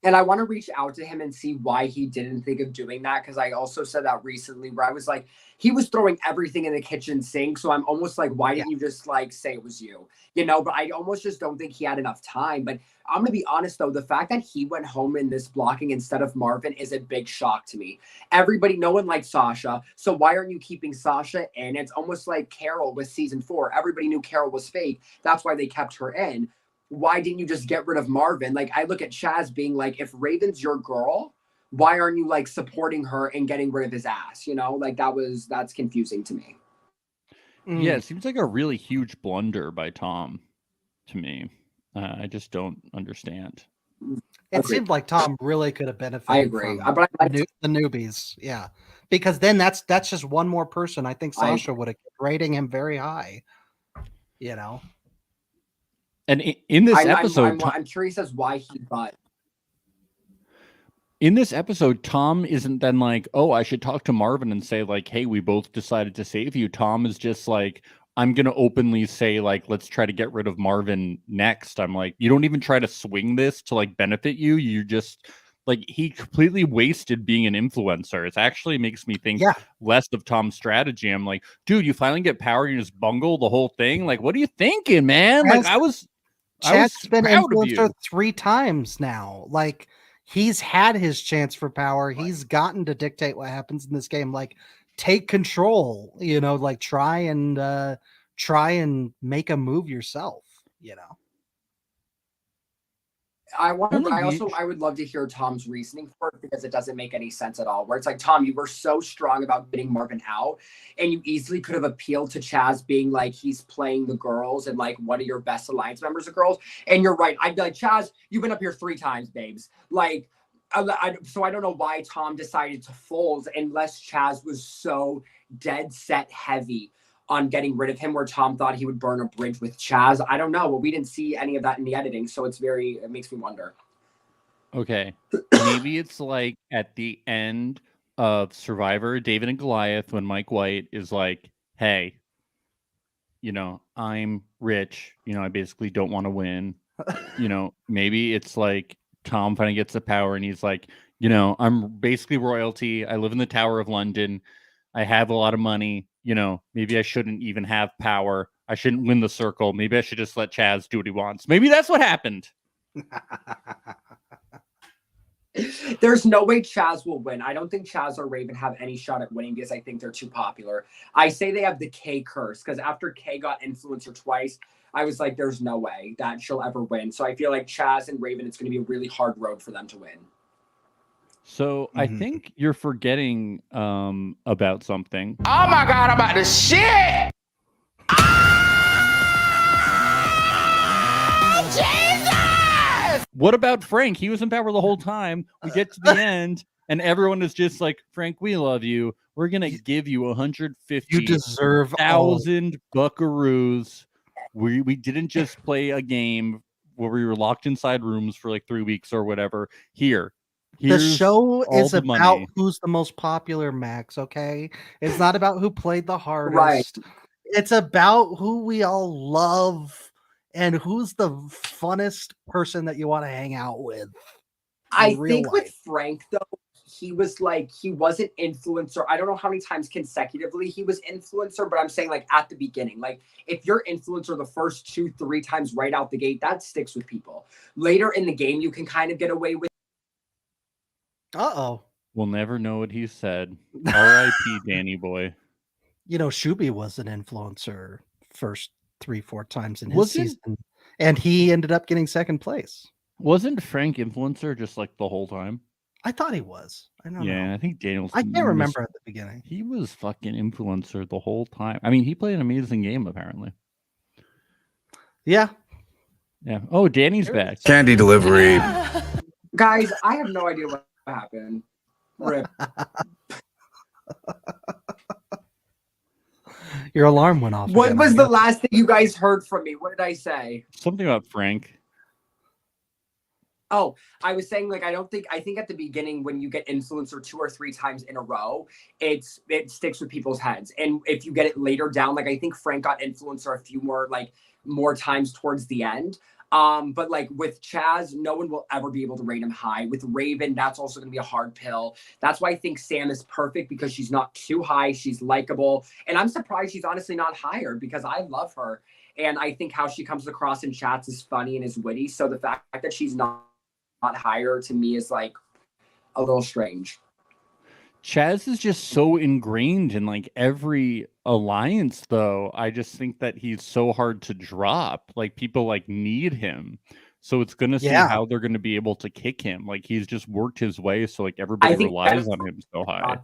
And I want to reach out to him and see why he didn't think of doing that. Because I also said that recently where I was like, he was throwing everything in the kitchen sink. So I'm almost like, why didn't you just like say it was you? You know, but I almost just don't think he had enough time. But I'm going to be honest, though, the fact that he went home in this blocking instead of Marvin is a big shock to me. Everybody, no one liked Sasha. So why aren't you keeping Sasha in? It's almost like Carol with season 4. Everybody knew Carol was fake. That's why they kept her in. Why didn't you just get rid of Marvin? Like, I look at Chaz being like, if Raven's your girl, why aren't you like supporting her and getting rid of his ass? You know, like that's confusing to me. Yeah, it seems like a really huge blunder by Tom to me. I just don't understand. It seemed like Tom really could have benefited. I agree. From the newbies. Yeah. Because then that's just one more person. I think Sasha would have rating him very high. You know? And in this episode, I'm sure he says why he but. in this episode, Tom isn't then like, oh, I should talk to Marvin and say like, hey, we both decided to save you. Tom is just like, I'm going to openly say like, let's try to get rid of Marvin next. I'm like, you don't even try to swing this to like benefit you. You just like, he completely wasted being an influencer. It actually makes me think less of Tom's strategy. I'm like, dude, you finally get power. You just bungle the whole thing. Like, what are you thinking, man? Like, I was been proud of influencer you 3 times now. Like, he's had his chance for power. He's gotten to dictate what happens in this game. Like, take control, you know, like try and make a move yourself, you know. I would love to hear Tom's reasoning for it, because it doesn't make any sense at all. Where it's like, Tom, you were so strong about getting Marvin out, and you easily could have appealed to Chaz being like, he's playing the girls and like one of your best alliance members of girls. And you're right. I'd be like, Chaz, you've been up here 3 times, babes. Like, so I don't know why Tom decided to fold unless Chaz was so dead set heavy on getting rid of him, where Tom thought he would burn a bridge with Chaz. I don't know. But we didn't see any of that in the editing. So it makes me wonder. Okay. Maybe it's like at the end of Survivor, David and Goliath, when Mike White is like, hey, you know, I'm rich. You know, I basically don't want to win. You know, maybe it's like Tom finally gets the power and he's like, you know, I'm basically royalty. I live in the Tower of London. I have a lot of money. You know, maybe I shouldn't even have power. I shouldn't win the circle. Maybe I should just let Chaz do what he wants. Maybe that's what happened. There's no way Chaz will win. I don't think Chaz or Raven have any shot at winning because I think they're too popular. I say they have the K curse, because after K got influencer twice, I was like, there's no way that she'll ever win. So I feel like Chaz and Raven, it's going to be a really hard road for them to win. So I think you're forgetting about something. Oh my God, I'm about to shit! What about Frank? He was in power the whole time. We get to the end, and everyone is just like, Frank, we love you. We're going to give you 150,000 You deserve all. buckaroos. We didn't just play a game where we were locked inside rooms for like 3 weeks or whatever. The show is the about money. who's the most popular, Max, okay? It's not about who played the hardest. Right. It's about who we all love and who's the funnest person that you want to hang out with. I think with Frank, though, he was like, he wasn't influencer. I don't know how many times consecutively he was influencer, but I'm saying like at the beginning, like if you're influencer the first 2-3 times right out the gate, that sticks with people. Later in the game, you can kind of get away with. Uh-oh. We'll never know what he said. R.I.P. Danny boy. You know, Shuby was an influencer first 3-4 times in his season, and he ended up getting second place. Wasn't Frank influencer just like the whole time? I thought he was. I don't know. Yeah, I think Daniel's. I can't remember at the beginning. He was fucking influencer the whole time. I mean, he played an amazing game, apparently. Yeah. Yeah. Oh, Danny's back. Candy delivery. Guys, I have no idea what happened. Rip. Your alarm went off. What again, was the last thing you guys heard from me? What did I say? Something about Frank. Oh, I was saying, like, I think at the beginning when you get influencer 2 or 3 times in a row, it sticks with people's heads. And if you get it later down, like I think Frank got influencer a few more times towards the end. But like with Chaz, no one will ever be able to rate him high. With Raven, that's also going to be a hard pill. That's why I think Sam is perfect, because she's not too high. She's likable. And I'm surprised she's honestly not higher, because I love her. And I think how she comes across in chats is funny and is witty. So the fact that she's not higher to me is like a little strange. Chaz is just so ingrained in like every alliance, though. I just think that he's so hard to drop. Like people like need him. So it's gonna see how they're gonna be able to kick him. Like he's just worked his way, so like everybody relies on him so high.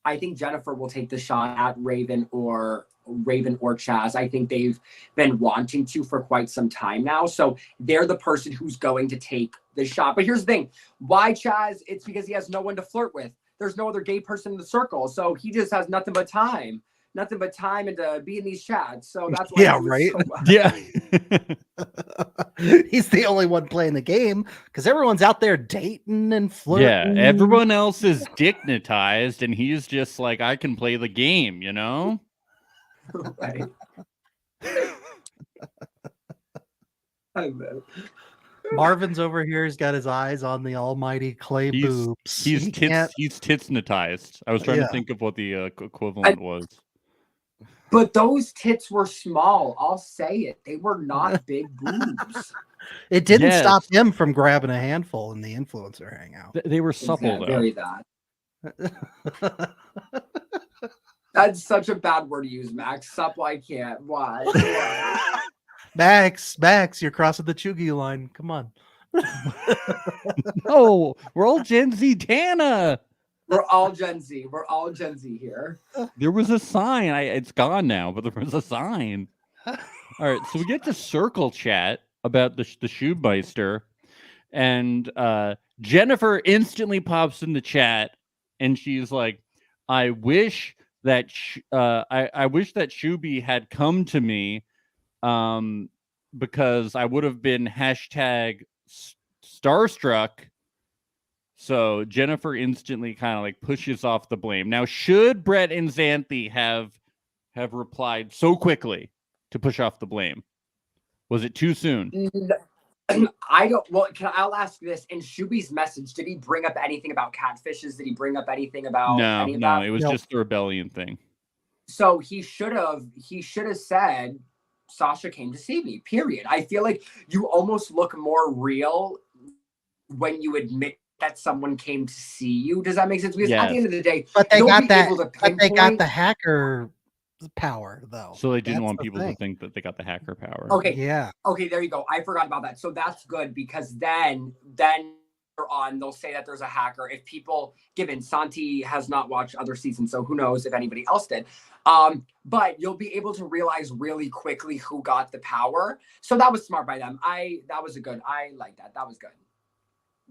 I think Jennifer will take the shot at Raven or Chaz. I think they've been wanting to for quite some time now. So they're the person who's going to take the shot. But here's the thing. Why Chaz? It's because he has no one to flirt with. There's no other gay person in the circle. So he just has nothing but time nothing but time and to be in these chats. So that's why Yeah, I do it right? so much. Yeah. He's the only one playing the game because everyone's out there dating and flirting. Yeah, everyone else is dignitized, and he's just like, I can play the game, you know? Right. I know. Marvin's over here. He's got his eyes on the almighty clay He's boobs. he's He can't- titsnitized. I was trying Yeah. to think of what the equivalent was. But those tits were small. I'll say it. They were not big boobs. It didn't Yes. stop him from grabbing a handful in the influencer hangout. They were supple, though. Very that. That's such a bad word to use, Max. Supple, I can't. Why? Why? Max, you're crossing the Chugi line. Come on. Oh, we're all Gen Z Tana. We're all Gen Z. We're all Gen Z here. There was a sign. It's gone now, but there was a sign. All right, so we get to circle chat about the Shoemeister, and Jennifer instantly pops in the chat, and she's like, "I wish that I wish that Shuby had come to me, because I would have been hashtag starstruck." So Jennifer instantly kind of like pushes off the blame. Now, should Brett and Xanthi have replied so quickly to push off the blame? Was it too soon? I don't. Well, I'll ask this. In Shuby's message, did he bring up anything about catfishes? Did he bring up anything about No, any of no, that? it was just the rebellion thing. So he should have said, Sasha came to see me, period. I feel like you almost look more real when you admit that someone came to see you. Does that make sense? Because at the end of the day, but they you'll got be that. able to But they got pinpoint- the hacker power, though. So they didn't That's want the people thing. to think that they got the hacker power. Okay. Yeah. Okay, there you go. I forgot about that. So that's good because then on they'll say that there's a hacker. If people, given Santi has not watched other seasons, so who knows if anybody else did. But you'll be able to realize really quickly who got the power. So that was smart by them. I like that. That was good.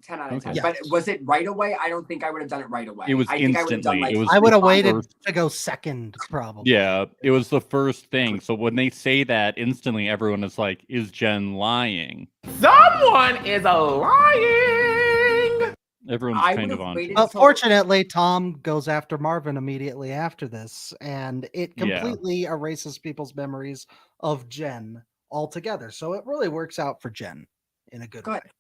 10 out of 10. Yes. But was it right away? I don't think I would have done it right away. It was I think I would have done instantly. like It was I would have the waited first- to go second, probably. Yeah, it was the first thing. So when they say that, instantly everyone is like, "Is Jen lying?" Someone is lying. Everyone's I kind would of have on. waited. But So- fortunately, Tom goes after Marvin immediately after this, and it Yeah. completely erases people's memories of Jen altogether. So it really works out for Jen in a good way. Good.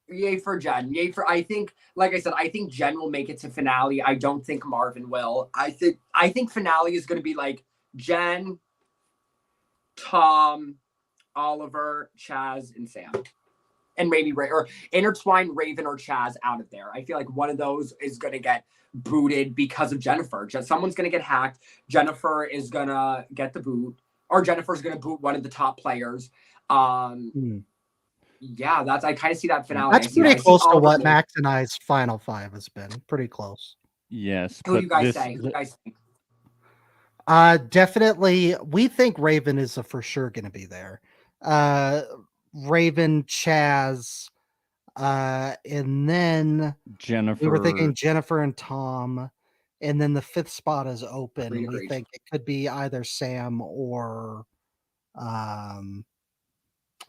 Yay for Jen. Yay for, I think, like I said, I think Jen will make it to finale. I don't think Marvin will. I think finale is going to be like Jen, Tom, Oliver, Chaz, and Sam. And maybe or intertwine Raven or Chaz out of there. I feel like one of those is going to get booted because of Jennifer. Someone's going to get hacked. Jennifer is going to get the boot, or Jennifer's going to boot one of the top players. Yeah, I kind of see that finale. That's pretty close to what Max and I's final five has been. Pretty close. Yes. Who do you guys say? Who do you guys think? Definitely, we think Raven is for sure going to be there. Raven, Chaz, and then Jennifer. we were thinking Jennifer and Tom, and then the fifth spot is open. Agreed. We think it could be either Sam or I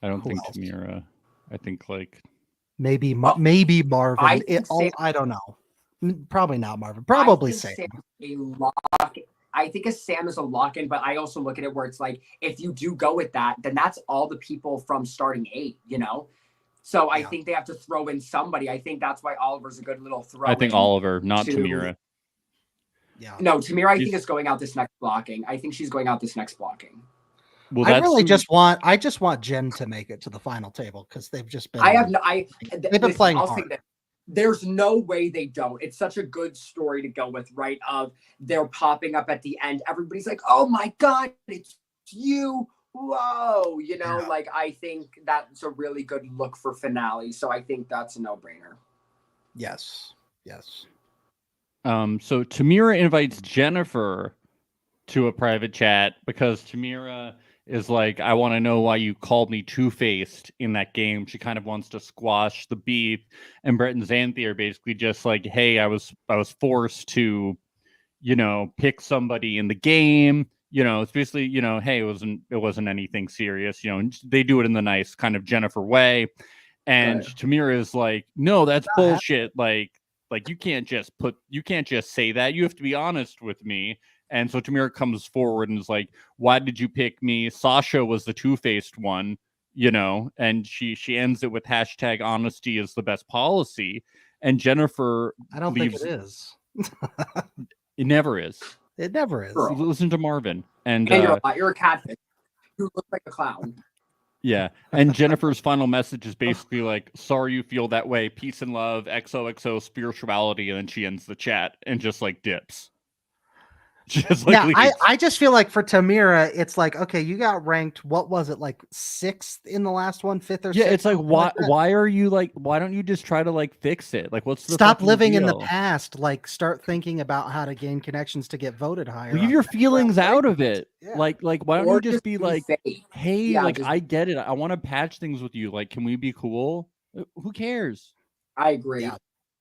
don't who think else? Tamira. I think like maybe maybe Marvin. I think Sam- I don't know. Probably not Marvin. Probably I think Sam. Sam's a lock. I think a Sam is a lock-in, but I also look at it where it's like, if you do go with that, then that's all the people from starting 8, you know? So I think they have to throw in somebody. I think that's why Oliver's a good little throw. I think Oliver, not Tamira. Yeah. No, Tamira, I think is going out this next blocking. I think she's going out this next blocking. Well, I that's really who- just want Jen to make it to the final table because they've just been. They've been playing I'll say hard. that there's no way they don't. It's such a good story to go with, right? Of they're popping up at the end. Everybody's like, "Oh my god, it's you!" Whoa, you know, like I think that's a really good look for finale. So I think that's a no-brainer. Yes. Yes. So Tamira invites Jennifer to a private chat because Tamira is like, I want to know why you called me two-faced in that game. She kind of wants to squash the beef, and Brett and Xanthi are basically just like, hey, I was forced to, pick somebody in the game. It's basically, hey, it wasn't anything serious. And they do it in the nice kind of Jennifer way. And Tamira is like, no, that's bullshit. Like you can't just say that. You have to be honest with me. And so Tamira comes forward and is like, why did you pick me? Sasha was the two-faced one, and she ends it with hashtag honesty is the best policy. And Jennifer I don't think it is. It never is. It never is. Listen to Marvin. And you're a catfish. You look like a clown. Yeah. And Jennifer's final message is basically like, sorry you feel that way. Peace and love. XOXO spirituality. And then she ends the chat and just like dips. I just feel like for Tamira, it's like, okay, you got ranked, what was it, like 6th in the last one, 5th or 6th? Yeah, it's like, why are you like, why don't you just try to like fix it? Like, what's the stop living deal? in the past? Like, start thinking about how to gain connections to get voted higher. Leave your feelings out of it. Yeah. Like, why don't you just be like, hey, I get it. I want to patch things with you. Like, can we be cool? Who cares? I agree. Yeah.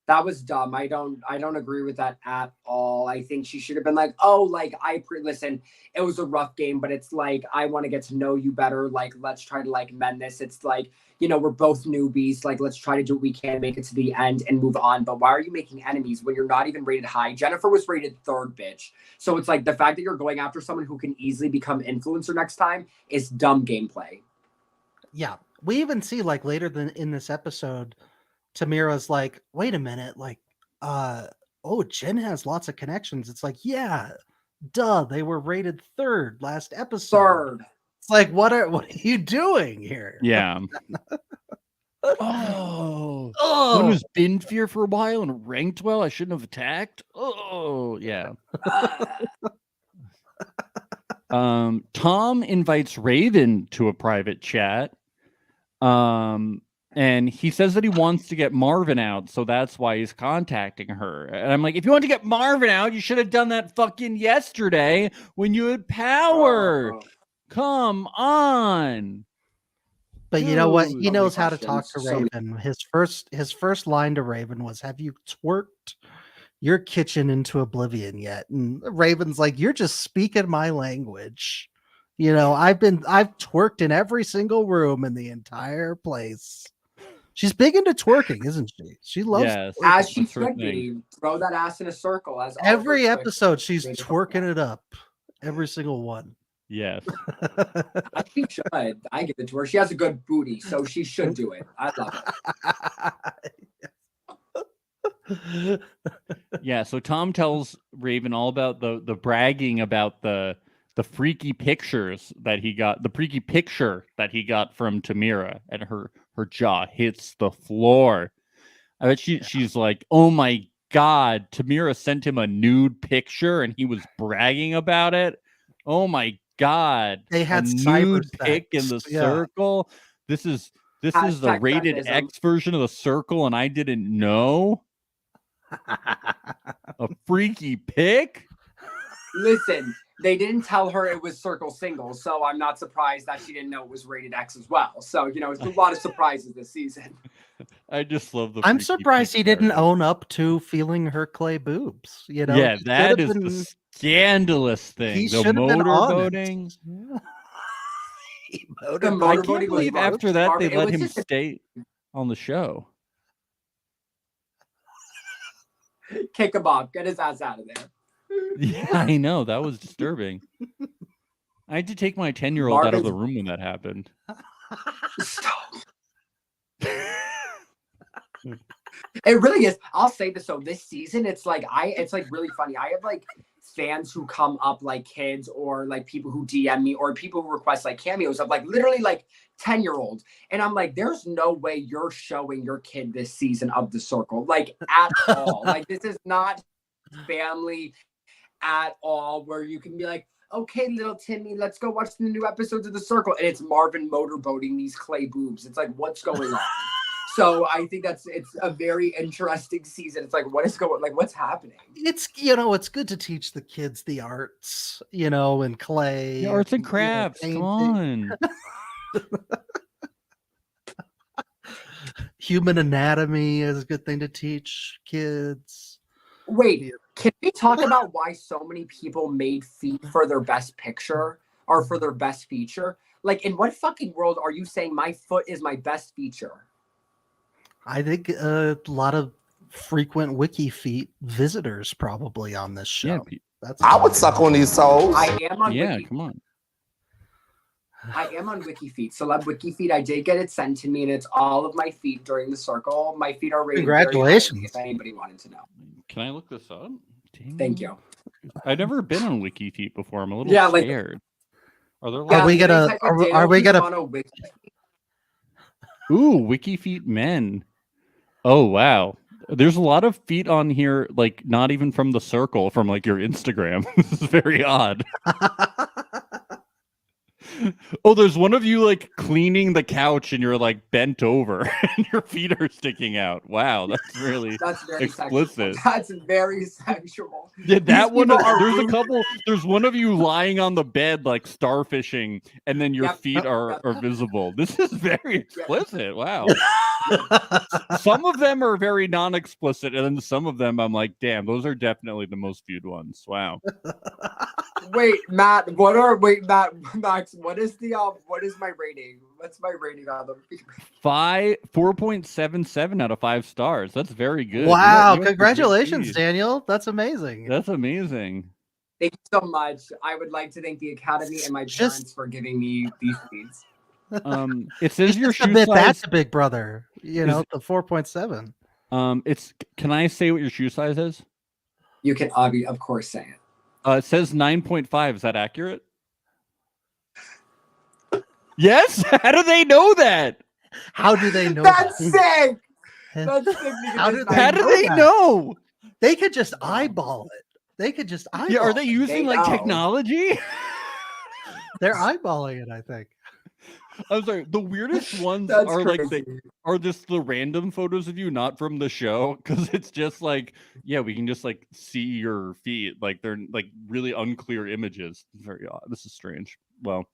That was dumb. I don't agree with that at all. I think she should have been like, oh, like listen, it was a rough game, but it's like, I want to get to know you better. Like, let's try to like mend this. It's like, we're both newbies. Like, let's try to do what we can, make it to the end and move on. But why are you making enemies when you're not even rated high? Jennifer was rated 3rd, bitch. So it's like the fact that you're going after someone who can easily become influencer next time is dumb gameplay. Yeah. We even see like later in this episode, Tamira's like, wait a minute, like, Jen has lots of connections. It's like, yeah, duh, they were rated 3rd last episode. 3rd. It's like, what are you doing here? Yeah. One who's been fear for a while and ranked well. I shouldn't have attacked. Oh, yeah. Tom invites Raven to a private chat. And he says that he wants to get Marvin out, so that's why he's contacting her. And I'm like, if you want to get Marvin out, you should have done that fucking yesterday when you had power. Oh. Come on. But you know what? He knows how to talk to Raven. His first line to Raven was, "Have you twerked your kitchen into oblivion yet?" And Raven's like, "You're just speaking my language. I've twerked in every single room in the entire place." She's big into twerking, isn't she? She loves yes, as she should be. Throw that ass in a circle. As every episode, she's twerking it up. Every single one. Yes. She should. I give it to her. She has a good booty, so she should do it. I love it. Yeah, so Tom tells Raven all about the bragging about the freaky pictures that he got, the freaky picture that he got from Tamira, and her jaw hits the floor. I bet she's like, oh my God, Tamira sent him a nude picture and he was bragging about it. Oh my God. They had a nude pic in the circle. This is the rated X version of the circle and I didn't know. A freaky pic? Listen, they didn't tell her it was circle single, so I'm not surprised that she didn't know it was rated X as well. So, it's a lot of surprises this season. I just love the I'm surprised he didn't own up to feeling her clay boobs. Yeah, that is the scandalous thing. The motorboating. I can't believe after that they let him stay on the show. Kick him off. Get his ass out of there. Yeah, I know. That was disturbing. I had to take my 10-year-old out of the room when that happened. Stop. It really is. I'll say this though. This season, it's like really funny. I have like fans who come up, like kids or like people who DM me or people who request like cameos of like literally like 10-year-olds. And I'm like, there's no way you're showing your kid this season of The Circle, like at all. Like this is not family at all, where you can be like, okay, little Timmy, let's go watch the new episodes of The Circle. And it's Marvin motorboating these clay boobs. It's like, what's going on? So I think it's a very interesting season. It's like, what's happening? It's, it's good to teach the kids the arts, and clay. The arts and crafts. Come on. Human anatomy is a good thing to teach kids. Wait, Can we talk about why so many people made feet for their best picture or for their best feature? Like, in what fucking world are you saying my foot is my best feature? I think a lot of frequent wiki feet visitors probably on this show. Yeah, That's I would suck on these toes. I am on yeah, Wiki. come on. I am on WikiFeet. Celeb WikiFeet. I did get it sent to me, and it's all of my feet during the circle. My feet are rated very Congratulations. highly, if anybody wanted to know. Can I look this up? Thank you. I've never been on WikiFeet before. I'm a little Yeah, like- scared. Are there Yeah, we you gonna- type in are Daniel we gonna- Cusimano Wiki. Ooh, WikiFeet men. Oh wow. There's a lot of feet on here, like not even from the circle, from like your Instagram. This is very odd. Oh, there's one of you like cleaning the couch and you're like bent over and your feet are sticking out. Wow, that's really That's very explicit. sexual. That's very sexual. Yeah, that one. people are There's a rude. couple. There's one of you lying on the bed like starfishing, and then your Yep. feet are visible. This is very explicit. Wow. Yeah. Some of them are very non-explicit, and then some of them I'm like, damn, those are definitely the most viewed ones. Wow. Wait, Matt. Max. What is my rating? What's my rating on them? 4.77 out of 5 stars. That's very good. Wow, You have a good congratulations, feed. Daniel. That's amazing. That's amazing. Thank you so much. I would like to thank the Academy and my Just- parents for giving me these feeds. It says your Just shoe admit that size. to Big Brother. You know, the 4.7. It's. Can I say what your shoe size is? You can of course say it. It says 9.5. Is that accurate? Yes. How do they know that? How do they know That's that? sick. That's sick. because How do it's they How not- do know they that? know? They could just eyeball it. They could just eyeball Yeah, are they it. using They like know. technology? They're eyeballing it, I think. I'm sorry. The weirdest ones That's are like crazy. are just the random photos of you, not from the show, because it's just like, yeah, we can just like see your feet. Like they're like really unclear images. Very odd. This is strange. Well,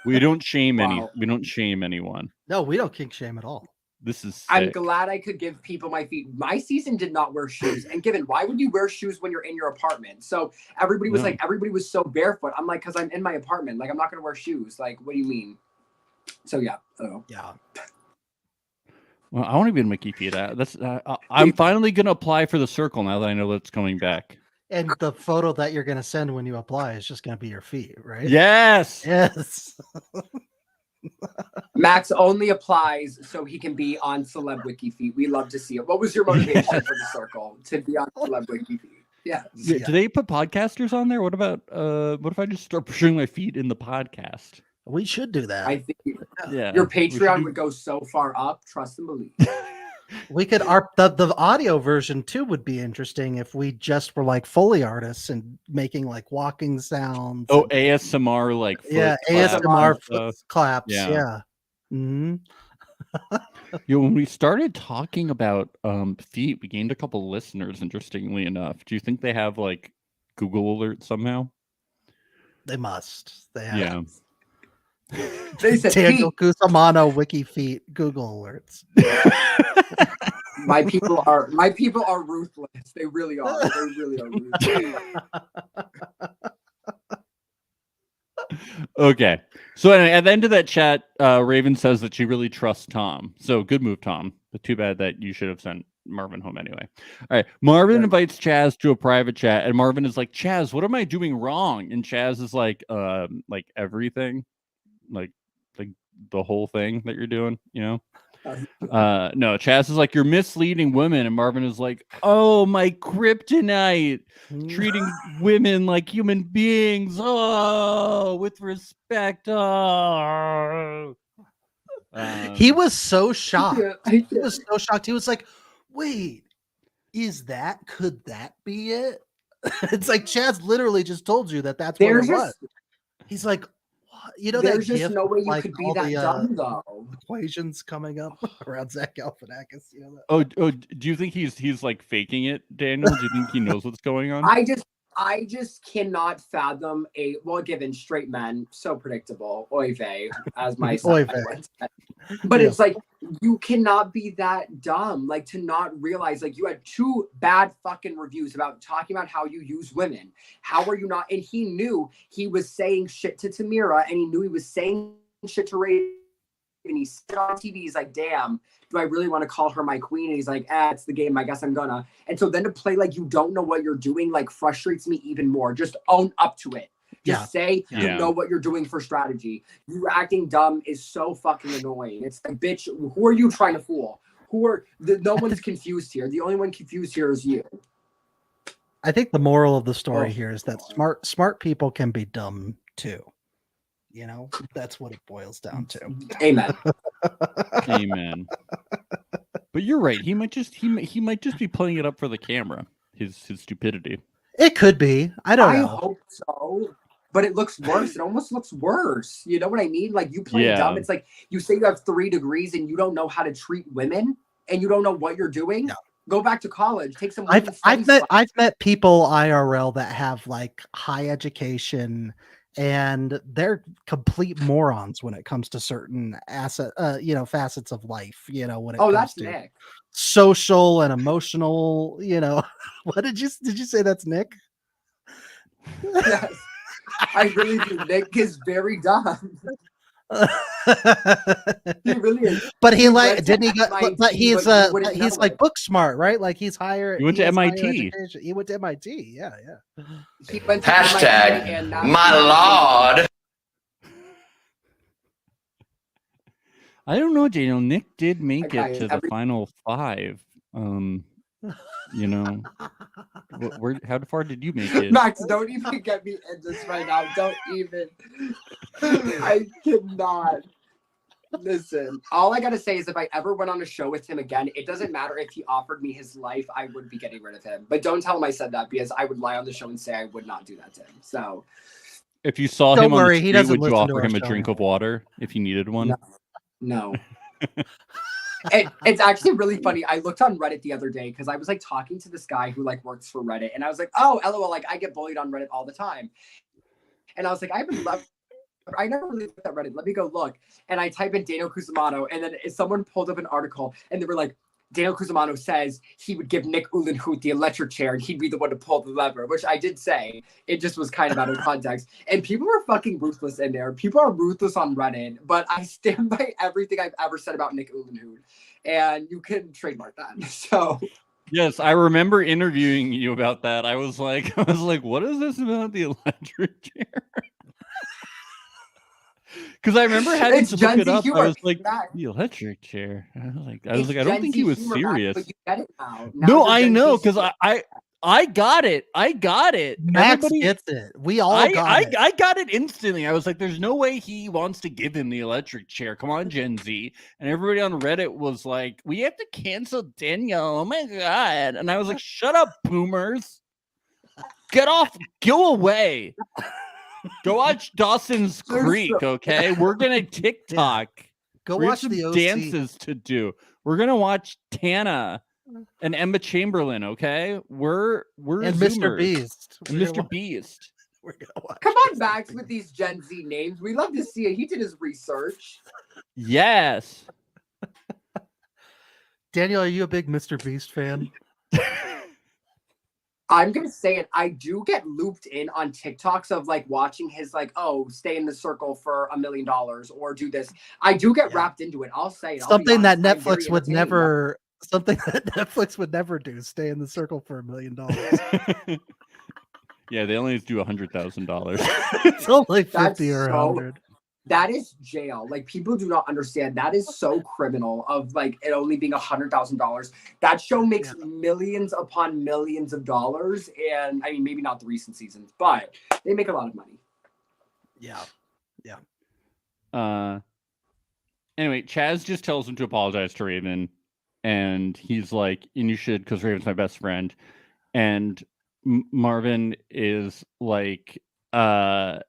we don't shame Wow. we don't shame anyone. No, we don't kink shame at all. This is sick. I'm glad I could give people my feet. My season did not wear shoes. And given, why would you wear shoes when you're in your apartment? So everybody was No. like, everybody was so barefoot. I'm like, because I'm in my apartment. Like, I'm not going to wear shoes. Like, what do you mean? So yeah. I don't know. Yeah. Well, I want to be in WikiFeet. That's I'm finally gonna apply for the circle now that I know that's coming back. And the photo that you're going to send when you apply is just going to be your feet, right? Yes. Yes. Max only applies so he can be on Celeb Wiki Feet. We love to see it. What was your motivation for the circle to be on Celeb Wiki Feet? Yeah. Yeah, do they put podcasters on there? What about what if I just start pushing my feet in the podcast? We should do that. I think Yeah. your we should Patreon do- would go so far up. Trust and believe. We could the audio version too would be interesting if we just were like Foley artists and making like walking sounds. Oh, and- ASMR like yeah, foot claps ASMR and stuff. foot claps. Yeah. Yeah. Hmm. When we started talking about feet, we gained a couple listeners. Interestingly enough, do you think they have like Google alerts somehow? They must. They have. Yeah. They said, Daniel Cusimano wiki feet Google alerts. my people are ruthless. They really are. They really are ruthless. Okay. So anyway, at the end of that chat, Raven says that she really trusts Tom. So good move, Tom. But too bad that you should have sent Marvin home anyway. All right. Marvin Yeah. invites Chaz to a private chat, and Marvin is like, Chaz, what am I doing wrong? And Chaz is like everything. Like the whole thing that you're doing, you know? No, Chaz is like, you're misleading women, and Marvin is like, oh, my kryptonite, treating women like human beings, oh, with respect. Oh. He was so shocked. I He was so shocked. He was like, wait, could that be it? It's like Chaz literally just told you that that's what There's it was. just He's like, what? You know, that there's just gif no of, way you like, could be all that the, dumb though. equations coming up around Zach Galifianakis. You know that? Oh, do you think he's like faking it, Daniel? Do you think he knows what's going on? I just cannot fathom given straight men, so predictable, oy vey, as my Oy son vey. once said. But Yeah. it's like, you cannot be that dumb, like, to not realize, like, you had 2 bad fucking reviews about talking about how you use women. How are you not? And he knew he was saying shit to Tamira, and he knew he was saying shit to Ray. And he's on TV, he's like, damn, do I really want to call her my queen? And he's like, it's the game, I guess I'm gonna. And so then to play like you don't know what you're doing, like, frustrates me even more. Just own up to it. Just say you know what you're doing for strategy. You acting dumb is so fucking annoying. It's like, bitch, who are you trying to fool? No one's confused here. The only one confused here is you. I think the moral of the story here is that smart people can be dumb too. You know, that's what it boils down to. Amen. Amen. But you're right. He might just be playing it up for the camera. His stupidity. It could be. I don't know. I hope so. But it looks worse. It almost looks worse. You know what I mean? Like, you play dumb. It's like you say you have 3 degrees and you don't know how to treat women and you don't know what you're doing. Yeah. Go back to college. Take some. I've met people IRL that have like high education and they're complete morons when it comes to certain facets of life. You know, when it comes to Nick. Social and emotional. You know, what did you say? That's Nick. Yes. I really do. Nick is very dumb. He really is. But he like didn't he go, but he's like book smart, right? Like he's higher. He went to MIT. He went to MIT. Yeah. He went to Hashtag my lord. I don't know, Daniel. Nick did make it to the final 5. You know, how far did you make it? Max, don't even get me in this right now. Don't even. I cannot. Listen, all I gotta say is if I ever went on a show with him again, it doesn't matter if he offered me his life, I would be getting rid of him. But don't tell him I said that, because I would lie on the show and say I would not do that to him. So if you saw him on the street, would you offer him a drink of water if he needed one? No. It's actually really funny. I looked on Reddit the other day because I was like talking to this guy who like works for Reddit, and I was like, oh, LOL, like I get bullied on Reddit all the time. And I was like, I never really looked at Reddit. Let me go look. And I type in Daniel Cusimano, and then someone pulled up an article, and they were like, Daniel Cusimano says he would give Nick Uhlenhout the electric chair and he'd be the one to pull the lever, which I did say. It just was kind of out of context. And people were fucking ruthless in there. People are ruthless on Reddit, but I stand by everything I've ever said about Nick Uhlenhout. And you can trademark that. So yes, I remember interviewing you about that. I was like, what is this about the electric chair? Because I remember having to look it up. I was like, the electric chair. I was like, I don't think he was serious. But you get it now. No, I know, because I got it. Max gets it. We all got it. I got it instantly. I was like, there's no way he wants to give him the electric chair. Come on, Gen Z. And everybody on Reddit was like, we have to cancel Daniel. Oh my God. And I was like, shut up, boomers. Get off. Go away. Go watch Dawson's Creek, okay? We're gonna TikTok. Go watch the OC. Dances to do. We're gonna watch Tana and Emma Chamberlain, okay? We're and Zoomers. Mr. Beast. And Mr. Beast. We're gonna watch. Come on, Max, with these Gen Z names. We love to see it. He did his research. Yes. Daniel, are you a big Mr. Beast fan? I'm gonna say it. I do get looped in on TikToks of like watching his like, oh, stay in the circle for $1 million or do this. I do get wrapped into it. I'll say it. Something that Netflix would never. Something that Netflix would never do. Stay in the circle for $1 million. Yeah, they only do $100,000. It's only 50 or 100. That is jail. Like, people do not understand. That is so criminal of like it only being $100,000. That show makes millions upon millions of dollars. And I mean, maybe not the recent seasons, but they make a lot of money. Yeah. Anyway, Chaz just tells him to apologize to Raven. And he's like, and you should, because Raven's my best friend. And Marvin is like, whatever.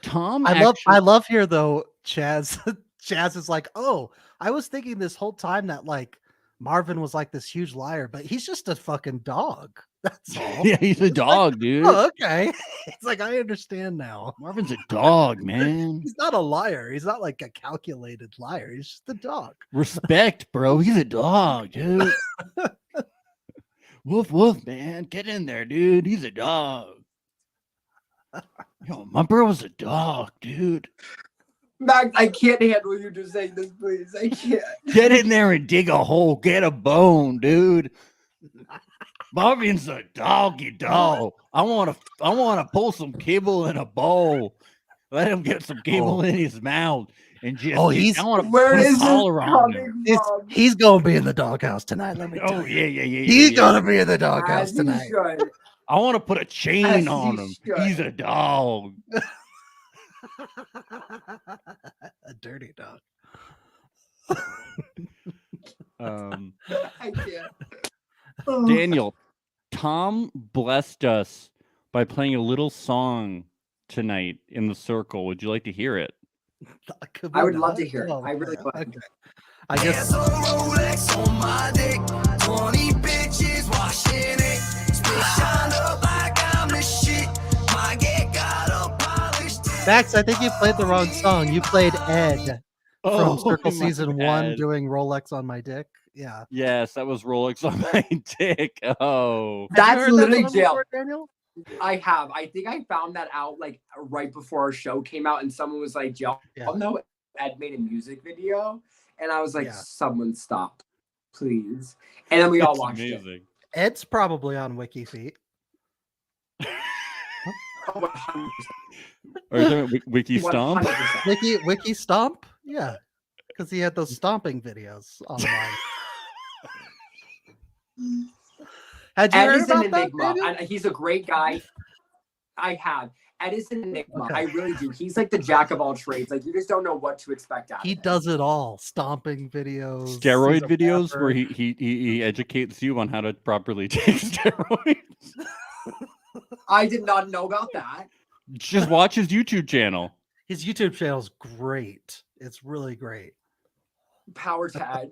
Tom, I love here though. Chaz is like, oh, I was thinking this whole time that like Marvin was like this huge liar, but he's just a fucking dog. That's all. Yeah, he's a dog, dude. Oh, okay. It's like, I understand now. Marvin's a dog, man. He's not a liar. He's not like a calculated liar. He's just a dog. Respect, bro. He's a dog, dude. Woof, woof, man. Get in there, dude. He's a dog. Yo, my bro was a dog, dude. Max, I can't handle you just saying this, please. I can't. Get in there and dig a hole. Get a bone, dude. Marvin's a doggy dog. I want to pull some kibble in a bowl. Let him get some kibble in his mouth and just. Where is this on coming him. from? He's gonna be in the doghouse tonight. Let me tell you. Yeah. He's gonna be in the doghouse As he tonight. should. I want to put a chain As on he him. should. He's a dog. A dirty dog. I can't. Daniel, Tom blessed us by playing a little song tonight in the circle. Would you like to hear it? I would love to hear it. I really would. Okay. I guess. Rolex on my dick, 20 bitches washing it. Spit shine up like I'm the shit. My get got a polished. Max, I think you played the wrong song. You played Ed from Circle my Season 1 bad. doing Rolex on my dick. Yeah. Yes, that was Rolex on my dick. Oh. That's Have you heard literally that song jail. before, Daniel? I have. I think I found that out like right before our show came out, and someone was like, "Y'all know Ed made a music video," and I was like, Yeah. "Someone stop, please!" And then we all It's watched it. amazing. Ed's probably on WikiFeet. Or is there a Wiki Stomp? 100%. Wiki Stomp? Yeah. Because he had those stomping videos online. Had you Ed heard is an about that, enigma, Daniel? and he's a great guy. I have. Ed is an enigma. I really do. He's like the jack of all trades. Like you just don't know what to expect out of He him. does it all. Stomping videos. Steroid he's a videos rapper. where he educates you on how to properly take steroids. I did not know about that. Just watch his YouTube channel. His YouTube channel's great. It's really great. Power to Ed.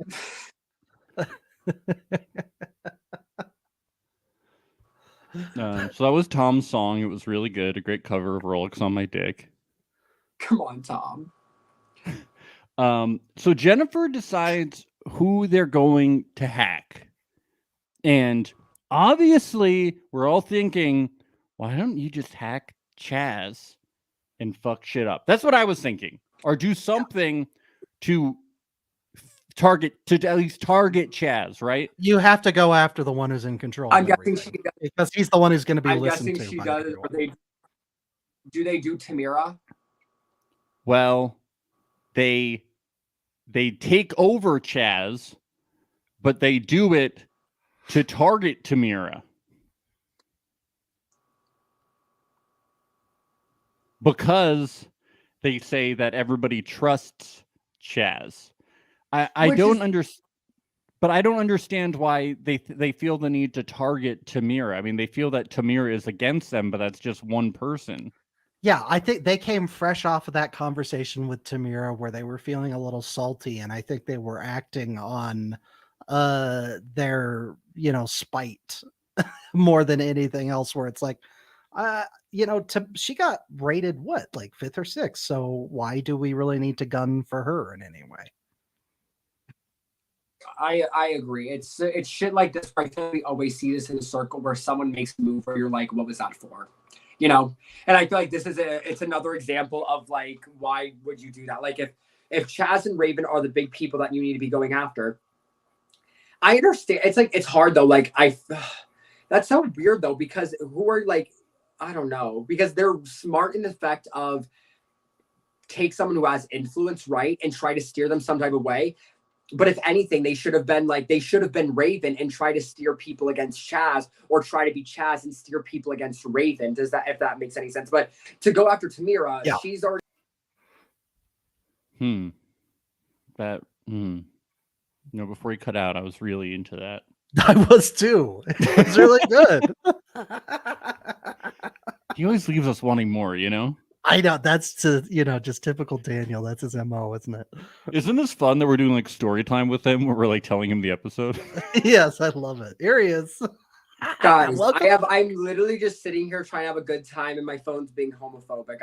So that was Tom's song. It was really good. A great cover of Rolex on My Dick. Come on, Tom. So Jennifer decides who they're going to hack. And obviously, we're all thinking, why don't you just hack Chaz and fuck shit up? That's what I was thinking. Or do something to at least target Chaz, right? You have to go after the one who's in control. I'm of guessing everything, she does. because he's the one who's going to be I'm listened guessing to. she by does. everyone. Do they do Tamira? Well, they take over Chaz, but they do it to target Tamira. Because they say that everybody trusts Chaz. I don't understand, but I don't understand why they feel the need to target Tamira. I mean, they feel that Tamira is against them, but that's just one person. Yeah, I think they came fresh off of that conversation with Tamira where they were feeling a little salty, and I think they were acting on their, spite more than anything else, where it's like, she got rated what, like 5th or 6th, so why do we really need to gun for her in any way? I agree. It's shit like this. I feel like we always see this in a circle where someone makes a move where you're like, what was that for? And I feel like this is it's another example of like, why would you do that? Like if Chaz and Raven are the big people that you need to be going after, I understand. It's like, it's hard though. Like that's so weird though, because who are like, I don't know, because they're smart in the fact of take someone who has influence, right, and try to steer them some type of way. But if anything, they should have been Raven and try to steer people against Chaz, or try to be Chaz and steer people against Raven. If that makes any sense? But to go after Tamira, she's already. Before he cut out, I was really into that. I was too. It was really good. He always leaves us wanting more, I know that's just typical Daniel. That's his MO, isn't it? Isn't this fun that we're doing like story time with him where we're like telling him the episode? Yes, I love it. Here he is. Guys, Welcome. I'm literally just sitting here trying to have a good time, and my phone's being homophobic.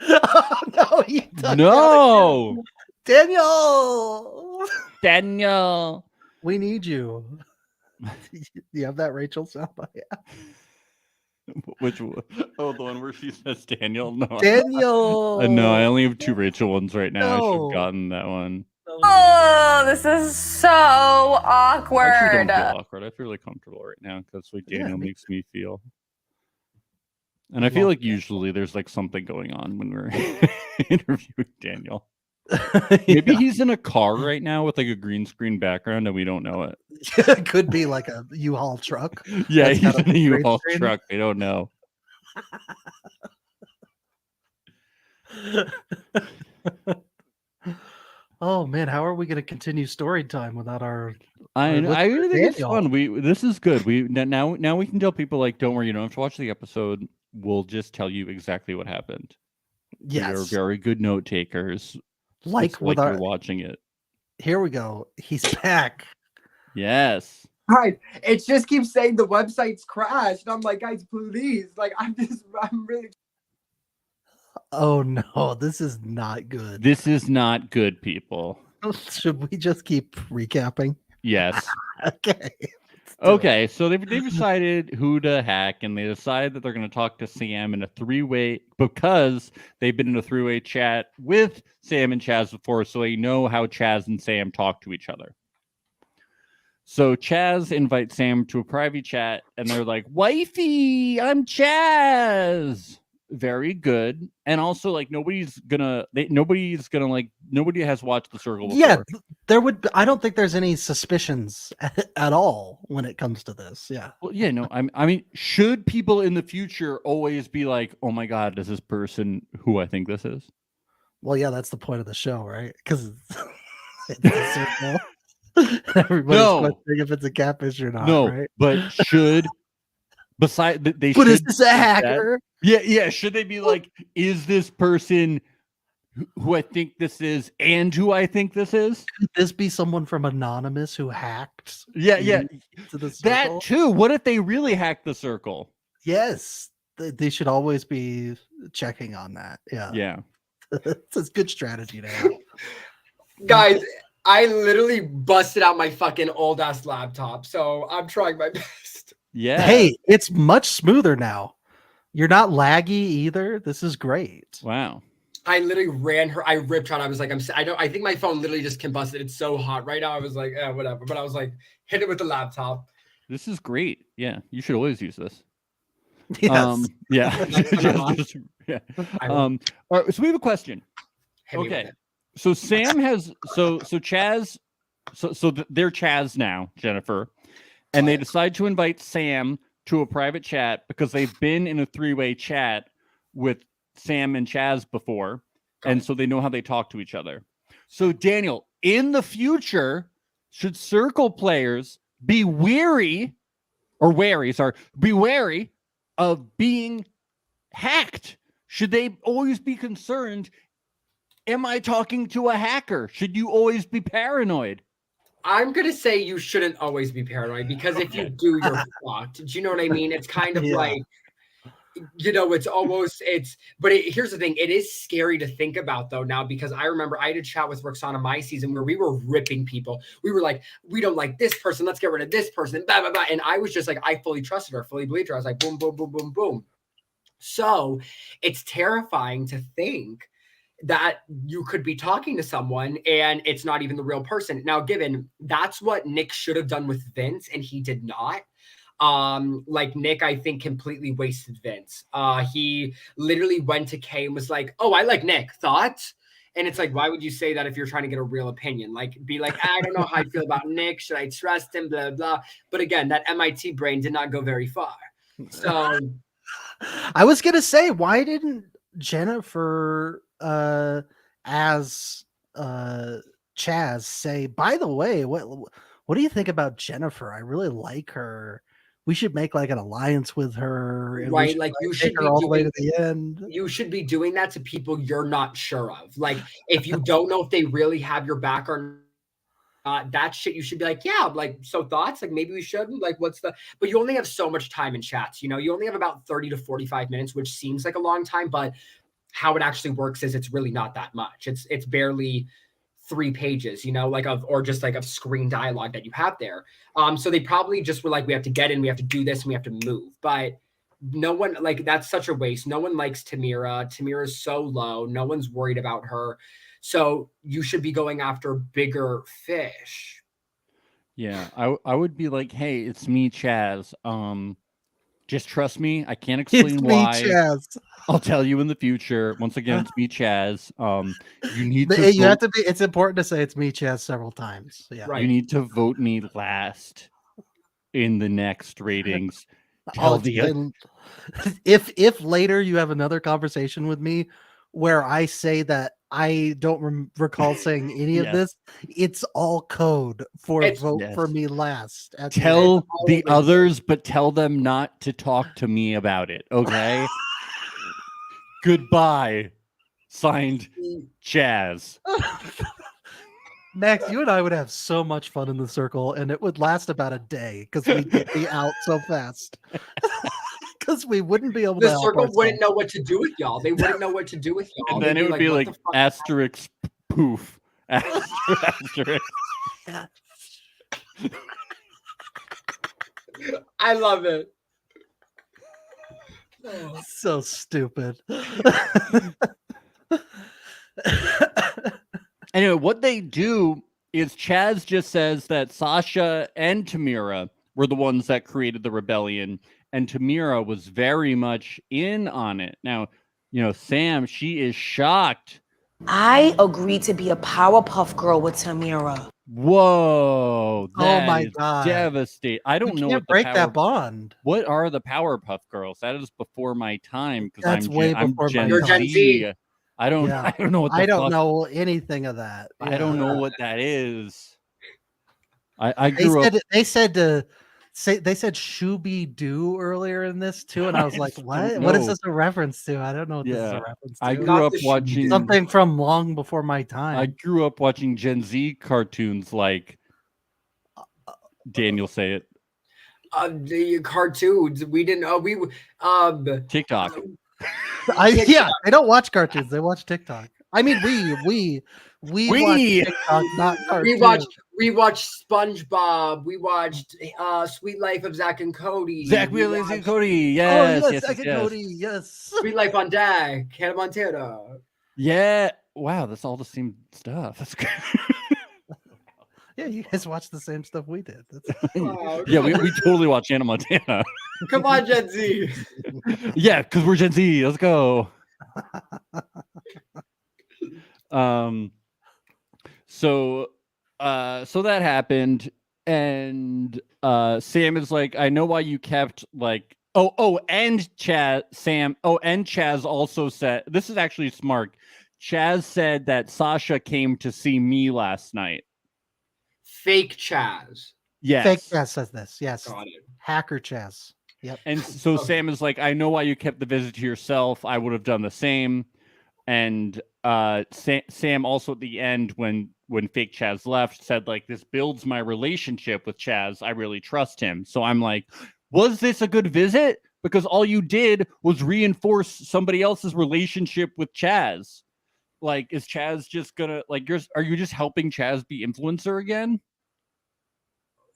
Oh, no, he does No, Daniel. Daniel. We need you. You have that Rachel soundbite? Which one? Oh, the one where she says Daniel. No, Daniel. no, I only have 2 Rachel ones right now. I should No. have gotten that one. Oh, this is so I actually awkward. don't feel awkward. I feel really comfortable right now because that's what Yeah, Daniel me makes me feel. And I feel like usually there's like something going on when we're interviewing Daniel. Maybe he's in a car right now with like a green screen background and we don't know it. It could be like a U-Haul truck. Yeah, That's he's got a in a green U-Haul screen. truck. I don't know. Oh man, how are we going to continue story time without our? I really think it's Daniel. fun. This is good. Now we can tell people like, don't worry, you don't have to watch the episode. We'll just tell you exactly what happened. We are Yes, very good note takers. like It's with like our. you're watching it. Here we go. He's back. Yes. Guys, it just keeps saying the website's crashed. And I'm like, guys, please. Like, I'm really. Oh no, this is not good. This is not good, people. Should we just keep recapping? Yes. Okay. Okay, so they've decided who to hack, and they decide that they're going to talk to Sam in a 3-way because they've been in a 3-way chat with Sam and Chaz before, so they know how Chaz and Sam talk to each other. So Chaz invites Sam to a private chat, and they're like, "Wifey, I'm Chaz." Very good, and also like nobody has watched The Circle before. Yeah, there would. I don't think there's any suspicions at all when it comes to this. Yeah. Well, yeah, no, I mean, should people in the future always be like, "Oh my God, is this person who I think this is?" Well, yeah, that's the point of the show, right? Because it's a circle. Everybody's questioning if it's a catfish or not. No, right? but should beside they But should is this a hacker? Yeah. Should they be like, is this person who I think this is and who I think this is? Could this be someone from Anonymous who hacked? Yeah. To the circle? That too. What if they really hacked the circle? Yes, they should always be checking on that. Yeah. Yeah. It's a good strategy to have. Guys, I literally busted out my fucking old ass laptop, so I'm trying my best. Yeah. Hey, it's much smoother now. You're not laggy either. This is great. Wow. I literally I ripped her out. I was like, I think my phone literally just combusted. It's so hot right now. I was like, whatever. But I was like, hit it with the laptop. This is great. Yeah. You should always use this. Yes. Yeah. Yeah. All right, so we have a question. Okay. So Sam has Chaz they're Chaz now, Jennifer, and they decide to invite Sam to a private chat because they've been in a 3-way chat with Sam and Chaz before, and so they know how they talk to each other. So Daniel, in the future, should circle players be wary of being hacked? Should they always be concerned? Am I talking to a hacker? Should you always be paranoid? I'm going to say you shouldn't always be paranoid because if you do, you're fucked. Do you know what I mean? It's kind of like, but here's the thing. It is scary to think about though now because I remember I had a chat with Roxana my season where we were ripping people. We were like, we don't like this person. Let's get rid of this person. Blah, blah, blah. And I was just like, I fully trusted her, fully believed her. I was like, boom, boom, boom, boom, boom. So it's terrifying to think that you could be talking to someone and it's not even the real person. Now, given that's what Nick should have done with Vince and he did not. Like Nick, I think completely wasted Vince. He literally went to Kay and was like, "Oh, I like Nick." Thoughts? And it's like, why would you say that if you're trying to get a real opinion? Like, be like, I don't know how I feel about Nick. Should I trust him? Blah, blah. But again, that MIT brain did not go very far. So I was going to say, why didn't Jennifer, as Chaz say, by the way, what do you think about Jennifer? I really like her. we should make like an alliance with her, and we Right, should like you take should her be all the way doing to the end. you should be doing that to people you're not sure of. Like if you don't know if they really have your back or not, that shit you should be like, yeah, like so thoughts, like maybe we shouldn't, like what's the but you only have so much time in chats, you know, you only have about 30 to 45 minutes, which seems like a long time, but how it actually works is it's really not that much. It's barely 3 pages, you know, like of or just like of screen dialogue that you have there. So they probably just were like, we have to get in, we have to do this, and we have to move. But no one like that's such a waste. No one likes Tamira. Tamira's so low. No one's worried about her. So you should be going after bigger fish. Yeah, I would be like, hey, it's me, Chaz. Just trust me. I can't explain It's me, why. Chaz. I'll tell you in the future. Once again, it's me, Chaz. You need to You have vote, to be. It's important to say it's me, Chaz, several times. Yeah. Right. you need to vote me last in the next ratings. I'll Tell the explain. If later you have another conversation with me where I say that I don't recall saying any of Yes. this, it's all code for It's- vote Yes. for me last. At the end. tell the always- others, but tell them not to talk to me about it. Okay. Goodbye. Signed, Chaz. Max, you and I would have so much fun in the circle, and it would last about a day because we'd get be out so fast. Because we wouldn't be able to The help circle wouldn't ourselves. know what to do with y'all. They wouldn't know what to do with y'all. And then They'd it would be "What like the fuck?" asterisk poof. Asterisk. I love it. So stupid. Anyway, what they do is Chaz just says that Sasha and Tamira were the ones that created the rebellion, and Tamira was very much in on it. Now, you know, Sam, she is shocked. I agreed to be a Powerpuff Girl with Tamira. Whoa, that my is God. devastating. I don't You know can't what the break power. that bond. What are the Powerpuff Girls? That is before my time because That's I'm way I'm before my Gen You're Gen Z. I don't. Yeah. I don't know what the I don't fuck- know anything of that. I don't know what that is. I They grew up. said they said Shooby Doo earlier in this too, and I was I like, just what? don't What is know. this a reference to? I don't know what this is Yeah. a reference to. I grew Not up the Shooby-Doo. watching Something from long before my I time. grew up watching Gen Z cartoons like Daniel say it. The cartoons we didn't. TikTok. They don't watch cartoons. They watch TikTok. I mean, we watch TikTok, not cartoons. We watched SpongeBob. We watched Sweet Life of Zach and Cody. Zach We Willis and watched Cody. Oh Yes, yes, yes, Zack and yes. Cody, yes. Sweet Life on Deck. Hannah Montana. Yeah. Wow, that's all the same stuff. That's good. Yeah, you guys watch the same stuff we did. Wow, Yeah, we totally watch Hannah Montana. come on, Gen Z. Yeah, because we're Gen Z. Let's go. So that happened, and Sam is like, I know why you kept like and Chaz also said, this is actually smart. Chaz said that Sasha came to see me last night. Fake Chaz. Yes. Fake Chaz says this. Yes. Got it. Hacker Chaz. Yep. And so Sam is like, I know why you kept the visit to yourself. I would have done the same. And Sam also at the end, when fake Chaz left, said like, this builds my relationship with Chaz. I really trust him. So I'm like, was this a good visit? Because all you did was reinforce somebody else's relationship with Chaz. Like, is Chaz just gonna like? Are you just helping Chaz be influencer again?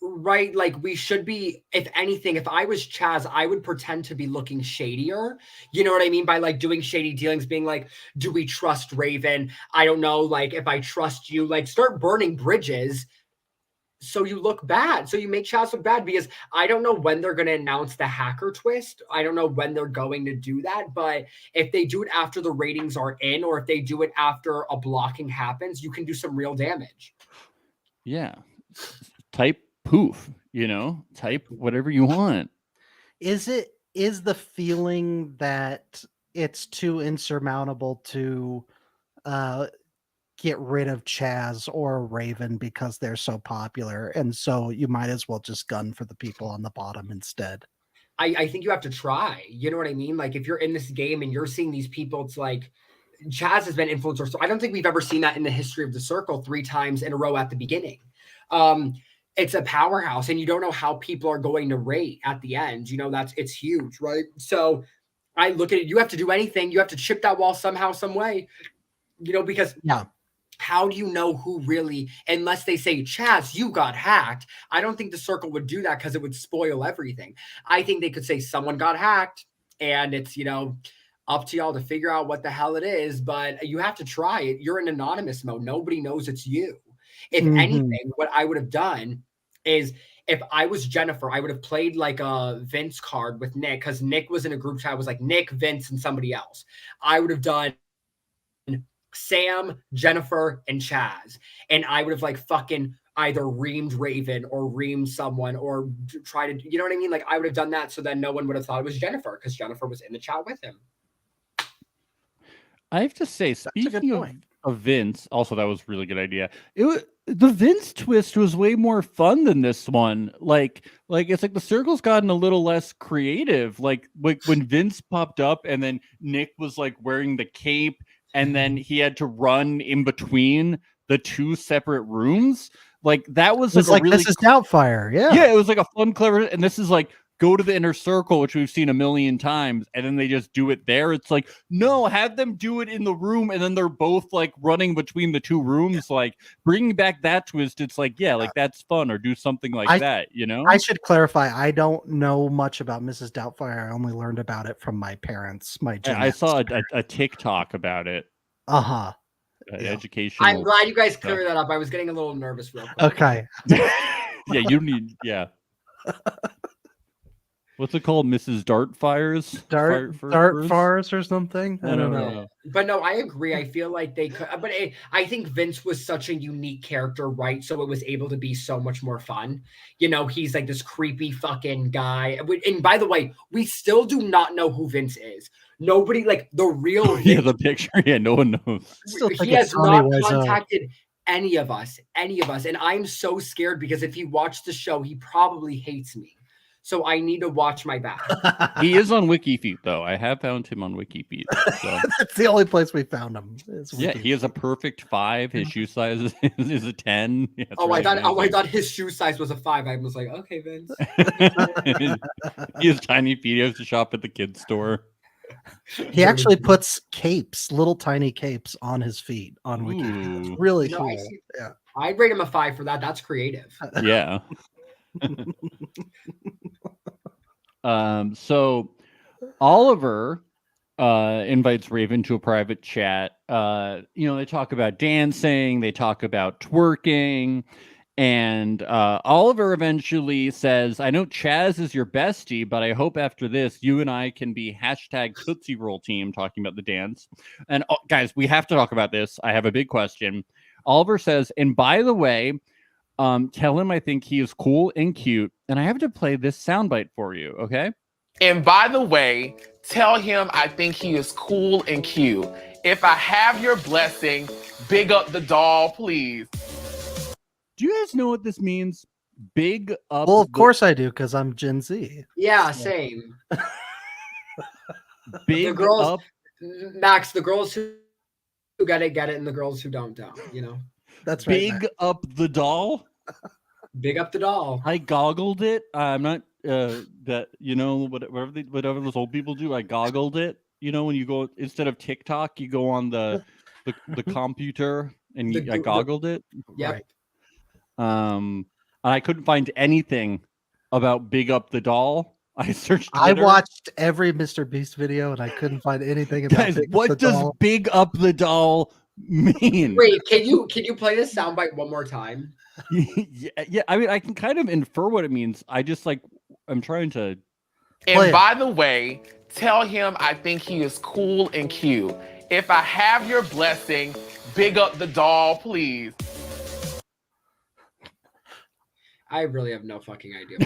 Right, like we should be, if anything, if I was Chaz, I would pretend to be looking shadier. You know what I mean? By like doing shady dealings, being like, do we trust Raven? I don't know, like if I trust you, like start burning bridges so you look bad. So you make Chaz look bad, because I don't know when they're going to announce the hacker twist. I don't know when they're going to do that, but if they do it after the ratings are in, or if they do it after a blocking happens, you can do some real damage. Yeah. Type poof, type whatever you want. Is the feeling that it's too insurmountable to get rid of Chaz or Raven because they're so popular, and so you might as well just gun for the people on the bottom instead. I think you have to try. You know what I mean? Like if you're in this game and you're seeing these people, it's like Chaz has been influencer. So I don't think we've ever seen that in the history of the circle 3 times in a row at the beginning. It's a powerhouse, and you don't know how people are going to rate at the end. You know, it's huge, right? So I look at it, you have to do anything, you have to chip that wall somehow, some way, you know, because how do you know who really, unless they say, Chaz, you got hacked? I don't think the circle would do that because it would spoil everything. I think they could say someone got hacked, and it's, you know, up to y'all to figure out what the hell it is, but you have to try it. You're in anonymous mode. Nobody knows it's you. If anything, what I would have done is, if I was Jennifer, I would have played like a Vince card with Nick, because Nick was in a group chat. It was like Nick, Vince, and somebody else. I would have done Sam, Jennifer, and Chaz. And I would have like fucking either reamed Raven or reamed someone or try to, you know what I mean? Like I would have done that so then no one would have thought it was Jennifer, because Jennifer was in the chat with him. I have to say, speaking of Vince, also that was a really good idea. The Vince twist was way more fun than this one. Like it's like the circle's gotten a little less creative. Like when Vince popped up and then Nick was like wearing the cape and then he had to run in between the 2 separate rooms. Like that was like really Mrs. Doubtfire. Yeah, it was like a fun, clever, and this is like go to the inner circle, which we've seen a million times, and then they just do it there. It's like, no, have them do it in the room, and then they're both like running between the 2 rooms. Like bringing back that twist, it's like, yeah, like that's fun, or do something like that, you know? I should clarify, I don't know much about Mrs. Doubtfire. I only learned about it from my parents. I saw a TikTok about it. Educational. I'm glad you guys cleared that up. I was getting a little nervous real quick. Okay. Yeah. What's it called? Mrs. Dartfire's? Dartfires or something? I don't know. But no, I agree. I feel like they could, but I think Vince was such a unique character, right? So it was able to be so much more fun. You know, he's like this creepy fucking guy. And by the way, we still do not know who Vince is. Nobody, like the real Vince, the picture. Yeah, no one knows. He has not contacted any of us. And I'm so scared because if he watched the show, he probably hates me. So I need to watch my back. He is on WikiFeet, though. I have found him on WikiFeet. So. That's the only place we found him. Yeah, he has a perfect 5. His shoe size is a 10. Yeah, I thought his shoe size was a 5. I was like, okay, Vince. He has tiny feet. He has to shop at the kids' store. He actually puts capes, little tiny capes, on his feet on WikiFeet. It's really cool. Yeah, I'd rate him a 5 for that. That's creative. Yeah. So Oliver invites Raven to a private chat. They talk about dancing, they talk about twerking, and Oliver eventually says, I know Chaz is your bestie, but I hope after this you and I can be hashtag Tootsie Roll team, talking about the dance. And guys, we have to talk about this. I have a big question. Oliver says, and by the way, tell him I think he is cool and cute, and I have to play this soundbite for you, okay? And by the way, tell him I think he is cool and cute. If I have your blessing, big up the doll, please. Do you guys know what this means? Big up. Well, of course I do, because I'm Gen Z. Yeah, same. Big the girls, up. Max, the girls who get it, and the girls who don't, you know? That's right. Big up the doll. Big up the doll. I goggled it. I'm not that, you know, whatever those old people do. I goggled it. You know, when you go, instead of TikTok, you go on the computer and I goggled it. Yeah. Right. And I couldn't find anything about Big Up the Doll. I searched Twitter. I watched every Mr. Beast video and I couldn't find anything about Guys, what does Big Up the Doll mean? Wait, can you play this soundbite one more time? Yeah. I mean, I can kind of infer what it means. I'm trying to. And by the way, tell him I think he is cool and cute. If I have your blessing, big up the doll, please. I really have no fucking idea.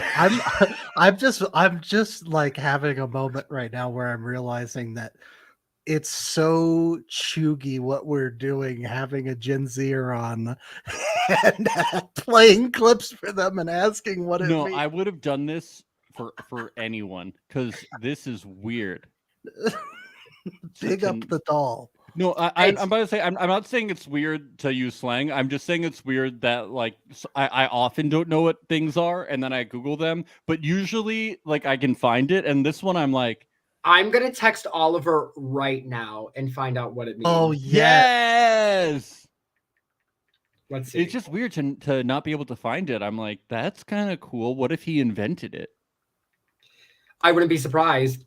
I'm just like having a moment right now where I'm realizing that it's so chuggy what we're doing, having a Gen Zer on and playing clips for them and asking what it No, means. I would have done this for anyone because this is weird. Big up the doll. No, I'm about to say I'm not saying it's weird to use slang. I'm just saying it's weird that like I often don't know what things are and then I Google them, but usually like I can find it. And this one I'm like, I'm gonna text Oliver right now and find out what it means. Oh yes. Let's see. It's just weird to not be able to find it. I'm like, that's kind of cool. What if he invented it? I wouldn't be surprised.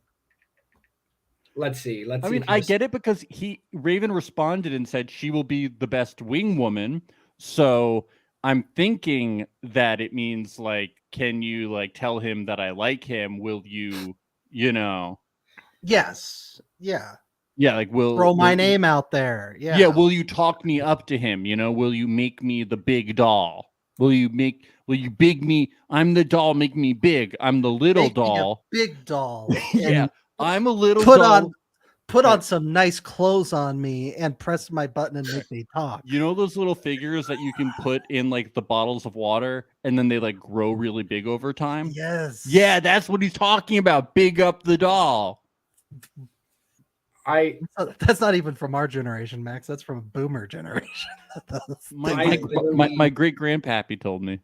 Let's see. I mean, I get it because Raven responded and said she will be the best wing woman. So I'm thinking that it means like, can you like tell him that I like him? Will you, Yes. Yeah. Yeah, like throw my name out there. Yeah. Yeah, will you talk me up to him? Will you make me the big doll? Will you big me? I'm the doll, make me big. I'm the little Make me a doll. big doll. Yeah. I'm a little put doll. Put on some nice clothes on me and press my button and make me talk. You know those little figures that you can put in like the bottles of water and then they like grow really big over time? Yes. Yeah, that's what he's talking about. Big up the doll. That's not even from our generation, Max. That's from a boomer generation. My great grandpappy told me.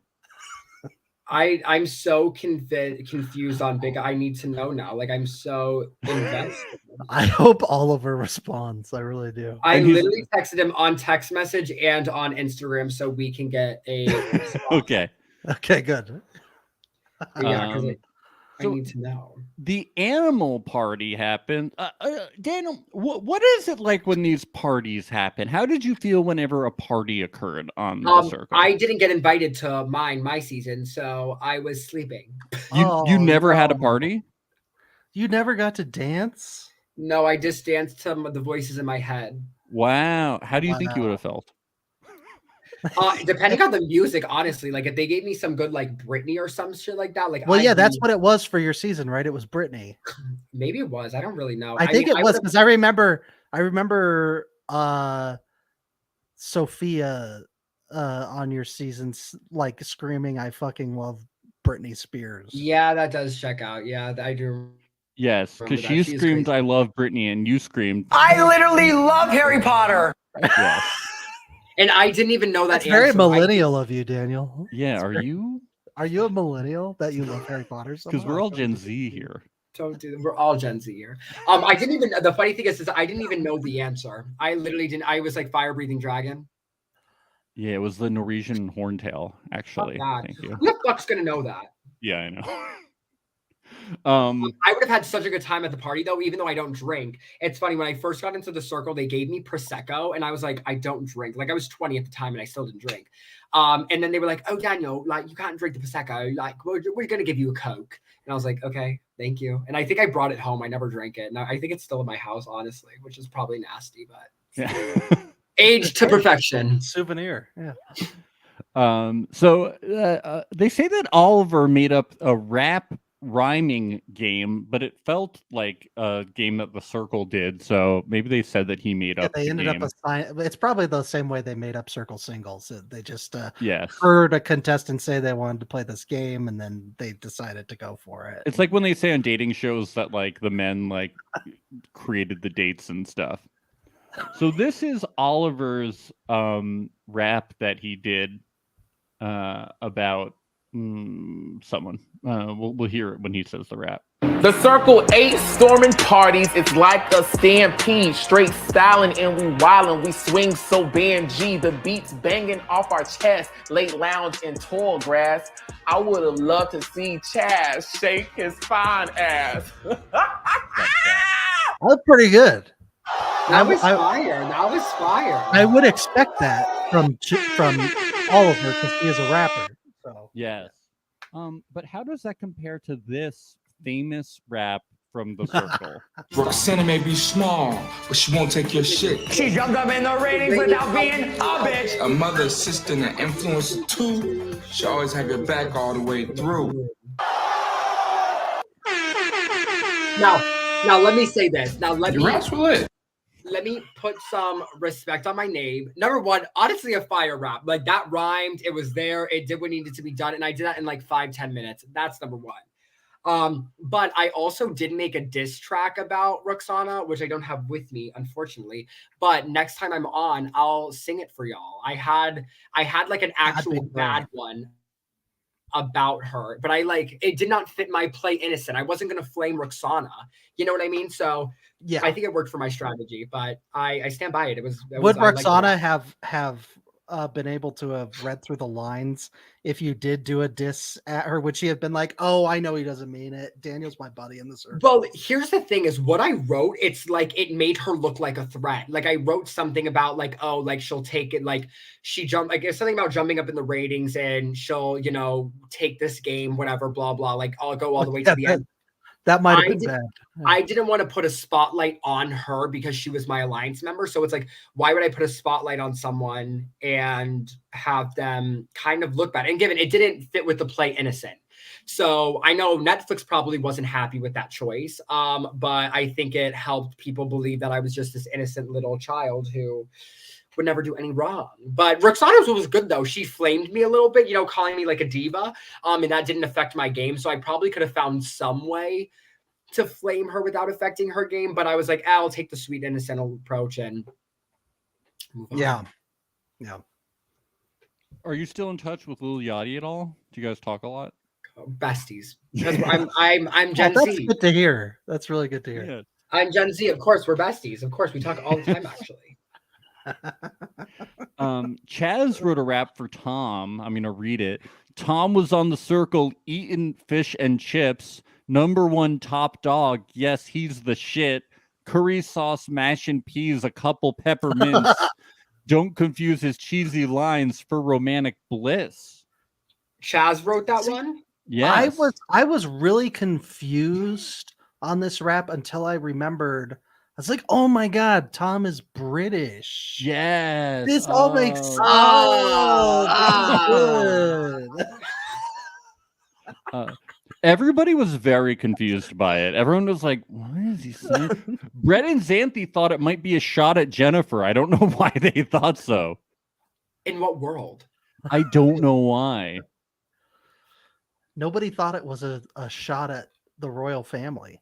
I'm so confused on Big. I need to know now. Like I'm so invested. I hope Oliver responds. I really do. I literally texted him on text message and on Instagram so we can get a response. Okay. Okay, good. Yeah, because I need to know. The animal party happened. Daniel, what is it like when these parties happen? How did you feel whenever a party occurred on the circle? I didn't get invited to my season, so I was sleeping. You never had a party? You never got to dance? No, I just danced to the voices in my head. Wow. How do you think you would have felt? Depending on the music, honestly, like if they gave me some good like Britney or some shit like that, like well, yeah, that's what it was for your season, right? It was Britney. Maybe it was. I don't really know. I think it was because I remember Sophia on your seasons like screaming, "I fucking love Britney Spears." Yeah, that does check out. Yeah, I do. Yes, because she screamed, "I love Britney," and you screamed, I literally love Harry Potter. Yes. And I didn't even know that. That's very millennial of you, Daniel. Yeah, are you a millennial that you love Harry Potter so much? Because we're all Gen Z here. We're all Gen Z here. I didn't even. The funny thing is I didn't even know the answer. I literally didn't. I was like fire breathing dragon. Yeah, it was the Norwegian horntail. Actually, thank you. Who the fuck's gonna know that? Yeah, I know. I would have had such a good time at the party though, even though I don't drink. It's funny, when I first got into the circle, they gave me Prosecco and I was like, I don't drink. Like I was 20 at the time and I still didn't drink. And then they were like, oh, Daniel, like you can't drink the Prosecco. Like we're going to give you a Coke. And I was like, okay, thank you. And I think I brought it home. I never drank it. And I think it's still in my house, honestly, which is probably nasty, but yeah. Aged to perfection. Souvenir. Yeah. So they say that Oliver made up a rap rhyming game, but it felt like a game that the circle did, so maybe they said that he made up they ended game. up it's probably the same way they made up circle singles. They just yes, heard a contestant say they wanted to play this game and then they decided to go for it. It's like when they say on dating shows that like the men like created the dates and stuff. So this is Oliver's rap that he did about someone. We'll hear it when he says the rap. The circle ain't storming parties. It's like a stampede. Straight styling and we wildin'. We swing so band G. The beats banging off our chest. Late lounge in tall grass. I would have loved to see Chaz shake his fine ass. That's pretty good. That was fire. That was fire. I would expect that from Oliver because he is a rapper. So yes. But how does that compare to this famous rap from the circle? Roxana may be small, but she won't take your shit. She jumped up in the ratings without being a bitch. A mother, assistant, and influencer too. She always have your back all the way through. Now let me say this. Now let Your me. raps were lit. let me put some respect on my name. Number one, honestly, a fire rap. Like that rhymed. It was there. It did what needed to be done. And I did that in like 5-10 minutes. That's number one. But I also did make a diss track about Roxana, which I don't have with me, unfortunately. But next time I'm on, I'll sing it for y'all. I had like an actual bad one about her, but it did not fit my play innocent. I wasn't gonna flame Roxana. You know what I mean? So Yeah, I think it worked for my strategy, but I stand by it. Would Roxana have been able to have read through the lines if you did do a diss at her? Would she have been like, "Oh, I know he doesn't mean it. Daniel's my buddy in the circle"? Well, here's the thing: is what I wrote. It's like it made her look like a threat. Like I wrote something about like, oh, like she'll take it. Like she jumped. Like it's something about jumping up in the ratings, and she'll, take this game, whatever, blah blah. Like I'll go all the way to the end. That might have been bad. I didn't want to put a spotlight on her because she was my alliance member. So it's like, why would I put a spotlight on someone and have them kind of look bad? And given it didn't fit with the play innocent. So I know Netflix probably wasn't happy with that choice. But I think it helped people believe that I was just this innocent little child who would never do any wrong. But Roxana's was good though. She flamed me a little bit, calling me like a diva. And that didn't affect my game. So I probably could have found some way to flame her without affecting her game. But I was like, I'll take the sweet innocent approach and move on. Yeah. Are you still in touch with Lil Yachty at all? Do you guys talk a lot? Besties. I'm Gen That's Z. good to hear. That's really good to hear. Yeah. I'm Gen Z. Of course, we're besties. Of course, we talk all the time, actually. Chaz wrote a rap for Tom. I'm gonna read it. Tom was on the circle eating fish and chips. #1 top dog. Yes, he's the shit. Curry sauce, mash and peas, a couple peppermints. Don't confuse his cheesy lines for romantic bliss. Chaz wrote that one? Yeah. I was really confused on this rap until I remembered. I was like, oh my God, Tom is British. Yes. This all makes sense. Everybody was very confused by it. Everyone was like, what is he saying? Brett and Xanthi thought it might be a shot at Jennifer. I don't know why they thought so. In what world? I don't know why. Nobody thought it was a shot at the royal family,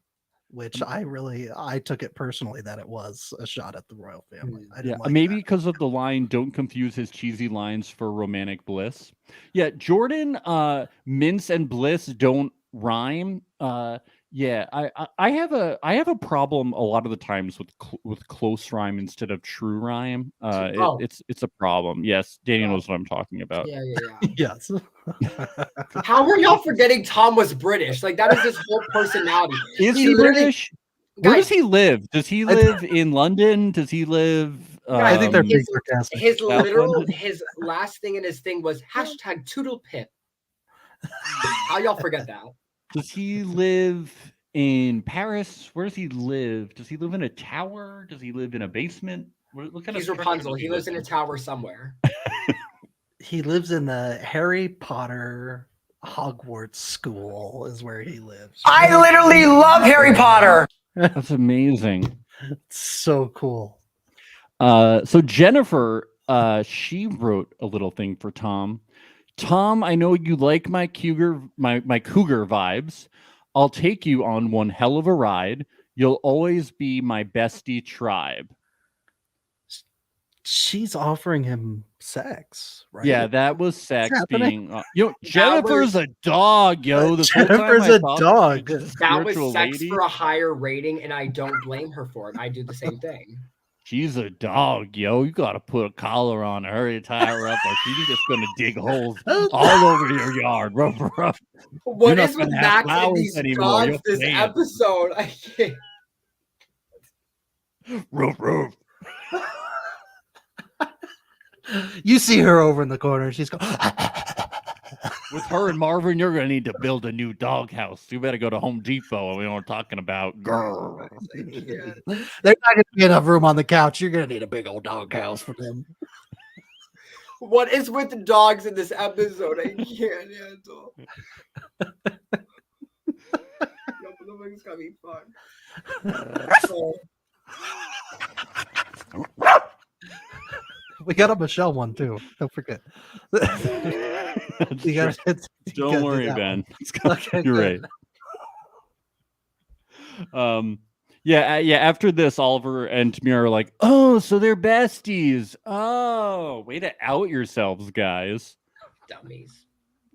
which I took it personally that it was a shot at the royal family. I didn't like maybe because of the line, don't confuse his cheesy lines for romantic bliss. Yeah, Jordan, mince and bliss don't rhyme. I have a problem a lot of the times with close rhyme instead of true rhyme. It's a problem. Yes, Daniel knows what I'm talking about. Yeah. Yes. How are y'all forgetting Tom was British? Like that is his whole personality. Is he British? Where does he live? Does he live in London? Does he live? I think they're big sarcastic. His last thing in his thing was #toodlepip. How y'all forget that? Does he live in Paris? Where does he live? Does he live in a tower? Does he live in a basement? What kind He's of Rapunzel. He lives in a tower somewhere. He lives in the Harry Potter Hogwarts school is where he lives. I literally love Harry Potter. That's amazing. It's so cool. So Jennifer, she wrote a little thing for Tom. Tom, I know you like my cougar vibes. I'll take you on one hell of a ride. You'll always be my bestie tribe. She's offering him sex, right? Yeah, that was sex being. Jennifer's a dog, yo. Jennifer's a dog. That was sex for a higher rating, and I don't blame her for it. I do the same thing. She's a dog, yo. You got to put a collar on her and tie her up, or she's just going to dig holes all over your yard. Ruff. What is with Max and these dogs this episode? I can't. Ruff. You see her over in the corner. She's going. With her and Marvin, you're going to need to build a new doghouse. You better go to Home Depot. We know what we're talking about. Grr. There's not going to be enough room on the couch. You're going to need a big old doghouse for them. What is with the dogs in this episode? I can't handle. It's going to be fun. We got a Michelle one too. Don't forget. That's You gotta, true. you Don't gotta do worry, that Ben. one. Okay, You're good. right. Yeah. After this, Oliver and Tamira are like, "Oh, so they're besties. Oh, way to out yourselves, guys." Dummies.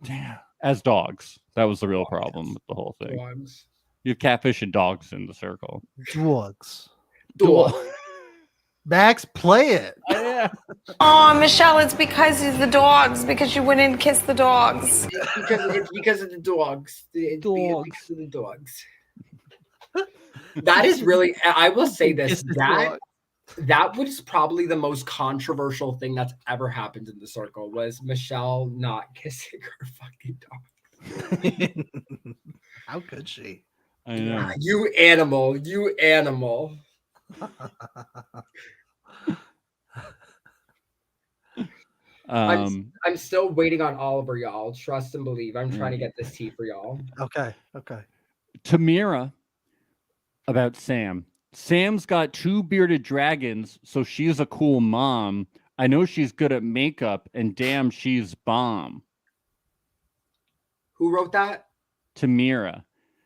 Damn. As dogs, that was the real problem with the whole thing. Dogs. You have catfish and dogs in the circle. Dogs. Dog. Max, play it. Yeah. Oh, Michelle, it's because it's the dogs. Because you wouldn't kiss the dogs. It's because of the dogs. It's Dogs. because of the dogs. That is really. I will say this. Kiss the That was probably the most controversial thing that's ever happened in the circle. Was Michelle not kissing her fucking dog? How could she? I know. You animal. You animal. I'm still waiting on Oliver, y'all. Trust and believe. I'm trying to get this tea for y'all. Okay. Tamira about Sam. Sam's got 2 bearded dragons, so she's a cool mom. I know she's good at makeup, and damn, she's bomb. Who wrote that? Tamira.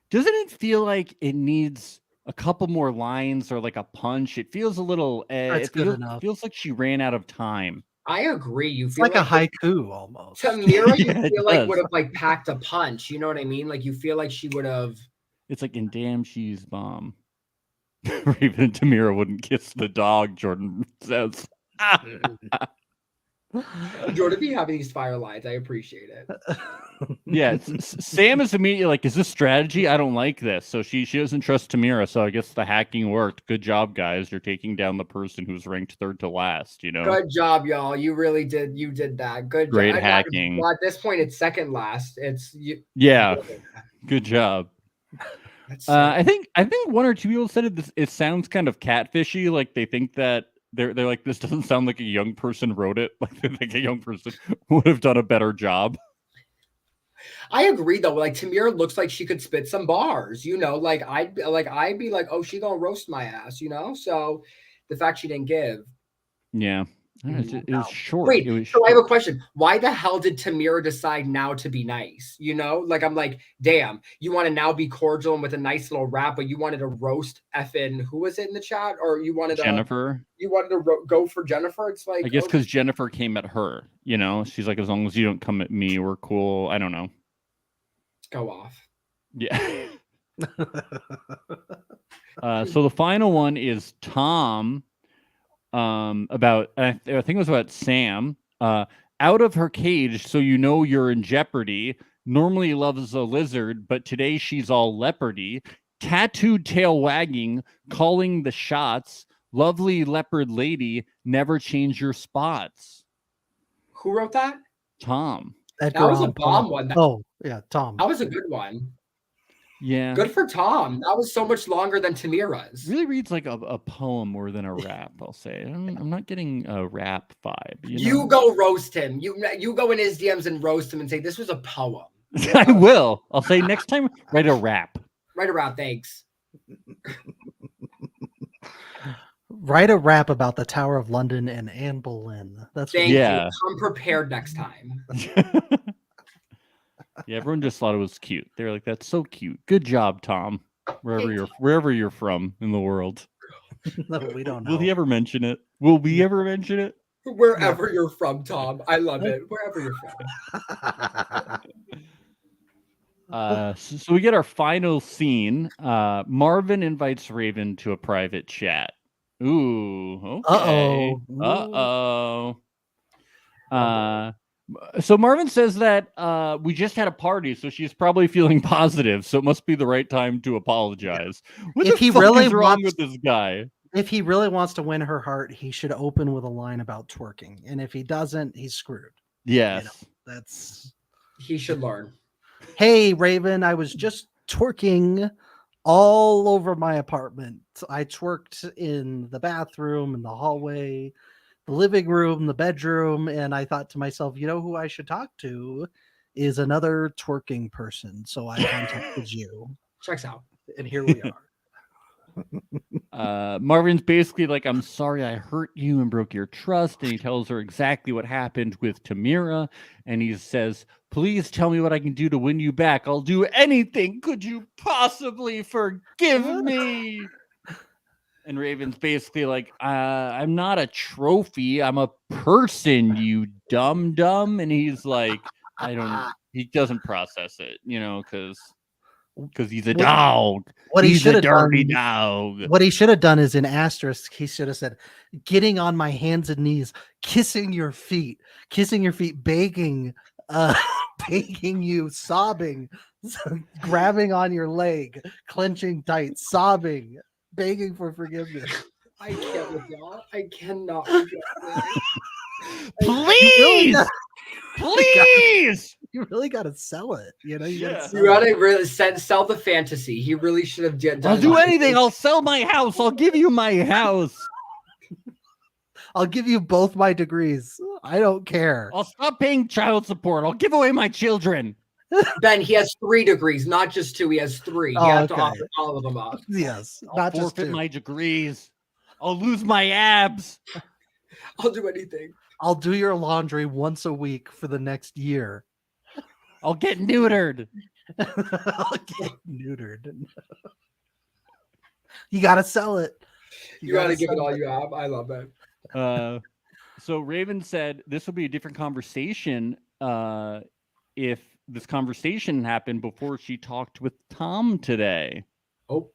Doesn't it feel like it needs a couple more lines or like a punch? It feels a little. That's good enough. Feels like she ran out of time. I agree. You It's feel like a haiku almost. Tamira, you Yeah, it feel like does. would have like packed a punch. You know what I mean? Like you feel like she would have. It's like, and damn, she's bomb. Even Tamira wouldn't kiss the dog, Jordan says. Jordan be having these fire lines. I appreciate it. Yeah, Sam is immediately like, "Is this strategy? I don't like this." So she doesn't trust Tamira. So I guess the hacking worked. Good job, guys. You're taking down the person who's ranked 3rd to last. You know, Good job, y'all. You really did. You did that. Good. Great job. hacking. Well, at this point, it's 2nd last. It's you. Yeah, good job. That's I think 1 or 2 people said it sounds kind of catfishy. Like they think that they're like, this doesn't sound like a young person wrote it. Like they think a young person would have done a better job. I agree though. Like Tamira looks like she could spit some bars. You know, like I'd be like, oh, she gonna roast my ass. You know, so the fact she didn't give. Yeah, it was short. Wait, It was so I have a short. question. Why the hell did Tamira decide now to be nice? You know, like I'm like, damn, you want to now be cordial and with a nice little rap, but you wanted to roast effing who was it in the chat, or you wanted Jennifer. You wanted to go for Jennifer. It's like I guess because Jennifer came at her. You know, she's like, as long as you don't come at me, we're cool. I don't know. Go off. Yeah. So the final one is Tom. About I think it was about Sam. Out of her cage, so you know you're in jeopardy. Normally loves a lizard, but today she's all leopardy. Tattooed tail wagging, calling the shots. Lovely leopard lady, never change your spots. Who wrote that? Tom. That was a bomb one. Oh, yeah, Tom. That was a good one. Yeah. Good for Tom. That was so much longer than Tamira's. Really reads like a poem more than a rap, I'll say. I'm not getting a rap vibe. You go roast him. You go in his DMs and roast him and say, this was a poem. I will. I'll say next time, write a rap. Write a rap, thanks. Write a rap about the Tower of London and Anne Boleyn. That's Thank you. Come prepared next time. Yeah, everyone just thought it was cute. They're like, "That's so cute. Good job, Tom. Wherever you're from in the world." No, we don't know. Will he ever mention it? Will we ever mention it? Wherever you're from, Tom. I love it. Wherever you're from. So we get our final scene. Marvin invites Raven to a private chat. Ooh, okay. So Marvin says that we just had a party, so she's probably feeling positive. So it must be the right time to apologize. What If the he fuck really is wrong wants- with this guy? If he really wants to win her heart, he should open with a line about twerking. And if he doesn't, he's screwed. Yes. That's He should learn. Hey, Raven, I was just twerking all over my apartment. I twerked in the bathroom, in the hallway, the living room, the bedroom, and I thought to myself, you know who I should talk to is another twerking person. So I contacted you. Checks out. And here we are. Marvin's basically like, I'm sorry I hurt you and broke your trust. And he tells her exactly what happened with Tamira. And he says, please tell me what I can do to win you back. I'll do anything. Could you possibly forgive me? And Raven's basically like, I'm not a trophy. I'm a person, you dumb. And he's like, he doesn't process it, because he's a dog. What he He's should a have dirty done, dog. what he should have done is in asterisk, he should have said, getting on my hands and knees, kissing your feet, begging, begging you, sobbing, grabbing on your leg, clenching tight, sobbing, begging for forgiveness. I can't with y'all. I cannot with y'all. Please, please. You really got to sell it. You know, You gotta really sell the fantasy. He really should have done. I'll do anything. I'll sell my house. I'll give you my house. I'll give you both my degrees. I don't care. I'll stop paying child support. I'll give away my children. Ben, he has 3 degrees, not just 2. He has 3. He has to offer all of them up. Yes, I'll not just forfeit 2. my degrees. I'll lose my abs. I'll do anything. I'll do your laundry once a week for the next year. I'll get neutered. I'll get neutered. You got to sell it. You got to give it all you have. I love it. So Raven said this will be a different conversation if this conversation happened before she talked with Tom today. Oh,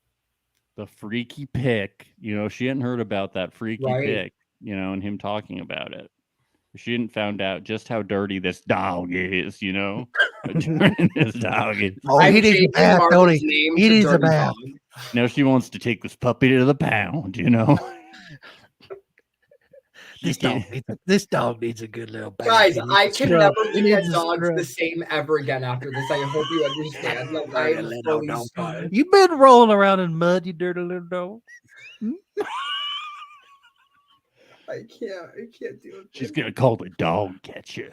the freaky pic. She hadn't heard about that freaky pic, and him talking about it. She hadn't found out just how dirty this dog is, This dog is. Oh, he needs a bath, don't he? He needs a bath. Now she wants to take this puppy to the pound, This dog needs a good little bath. Guys, I can never He look at needs a dogs scrub. the same ever again after this. I hope you understand. Like, I am fully scarred. You've been rolling around in mud, you dirty little dog. I can't do it. She's gonna call the dog catcher.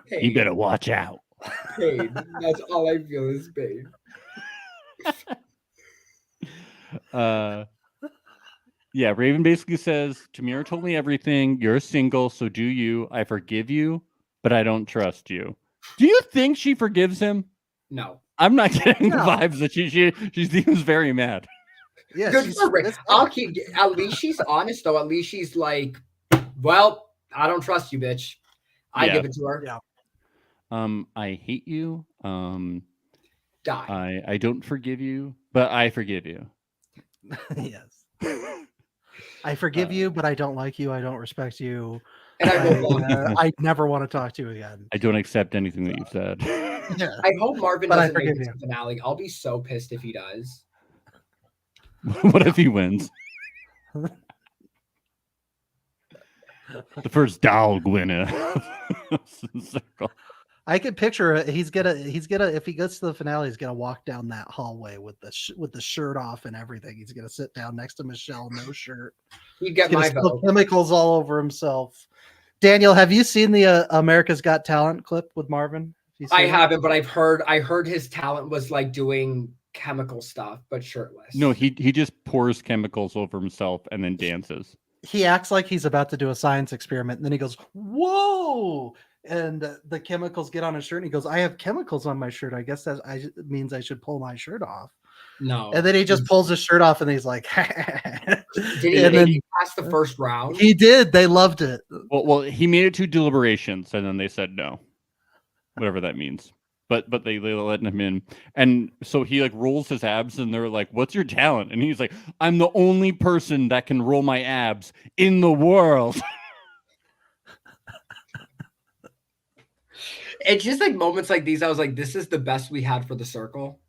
You better watch out. Pain. That's all I feel is pain. Yeah, Raven basically says, Tamira told me everything. You're single, so do you. I forgive you, but I don't trust you. Do you think she forgives him? No. I'm not getting the vibes that she seems very mad. Yeah, good for Raven. At least she's honest though. At least she's like, well, I don't trust you, bitch. I give it to her. Yeah. I hate you. Die. I don't forgive you, but I forgive you. Yes. I forgive you, but I don't like you. I don't respect you. And I never want to talk to you again. I don't accept anything that you've said. Yeah. I hope Marvin But I doesn't make forgive it to you. the finale. I'll be so pissed if he does. What if he wins? The first dog winner. I can picture it. He's gonna if he gets to the finale, he's gonna walk down that hallway with the shirt off and everything. He's gonna sit down next to Michelle, no shirt. You get my vote. Chemicals all over himself. Daniel, have you seen the America's Got Talent clip with Marvin? I haven't, but I heard his talent was like doing chemical stuff, but shirtless. No, he just pours chemicals over himself and then dances. He acts like he's about to do a science experiment, and then he goes, "Whoa!" And the chemicals get on his shirt, and he goes, "I have chemicals on my shirt. I guess that means I should pull my shirt off." No. And then he just pulls his shirt off, and he's like, Did he pass the first round? He did. They loved it. Well, he made it to deliberations, and then they said no, whatever that means. But they let him in, and so he like rolls his abs, and they're like, "What's your talent?" And he's like, "I'm the only person that can roll my abs in the world." It's just like moments like these. I was like, "This is the best we had for the circle."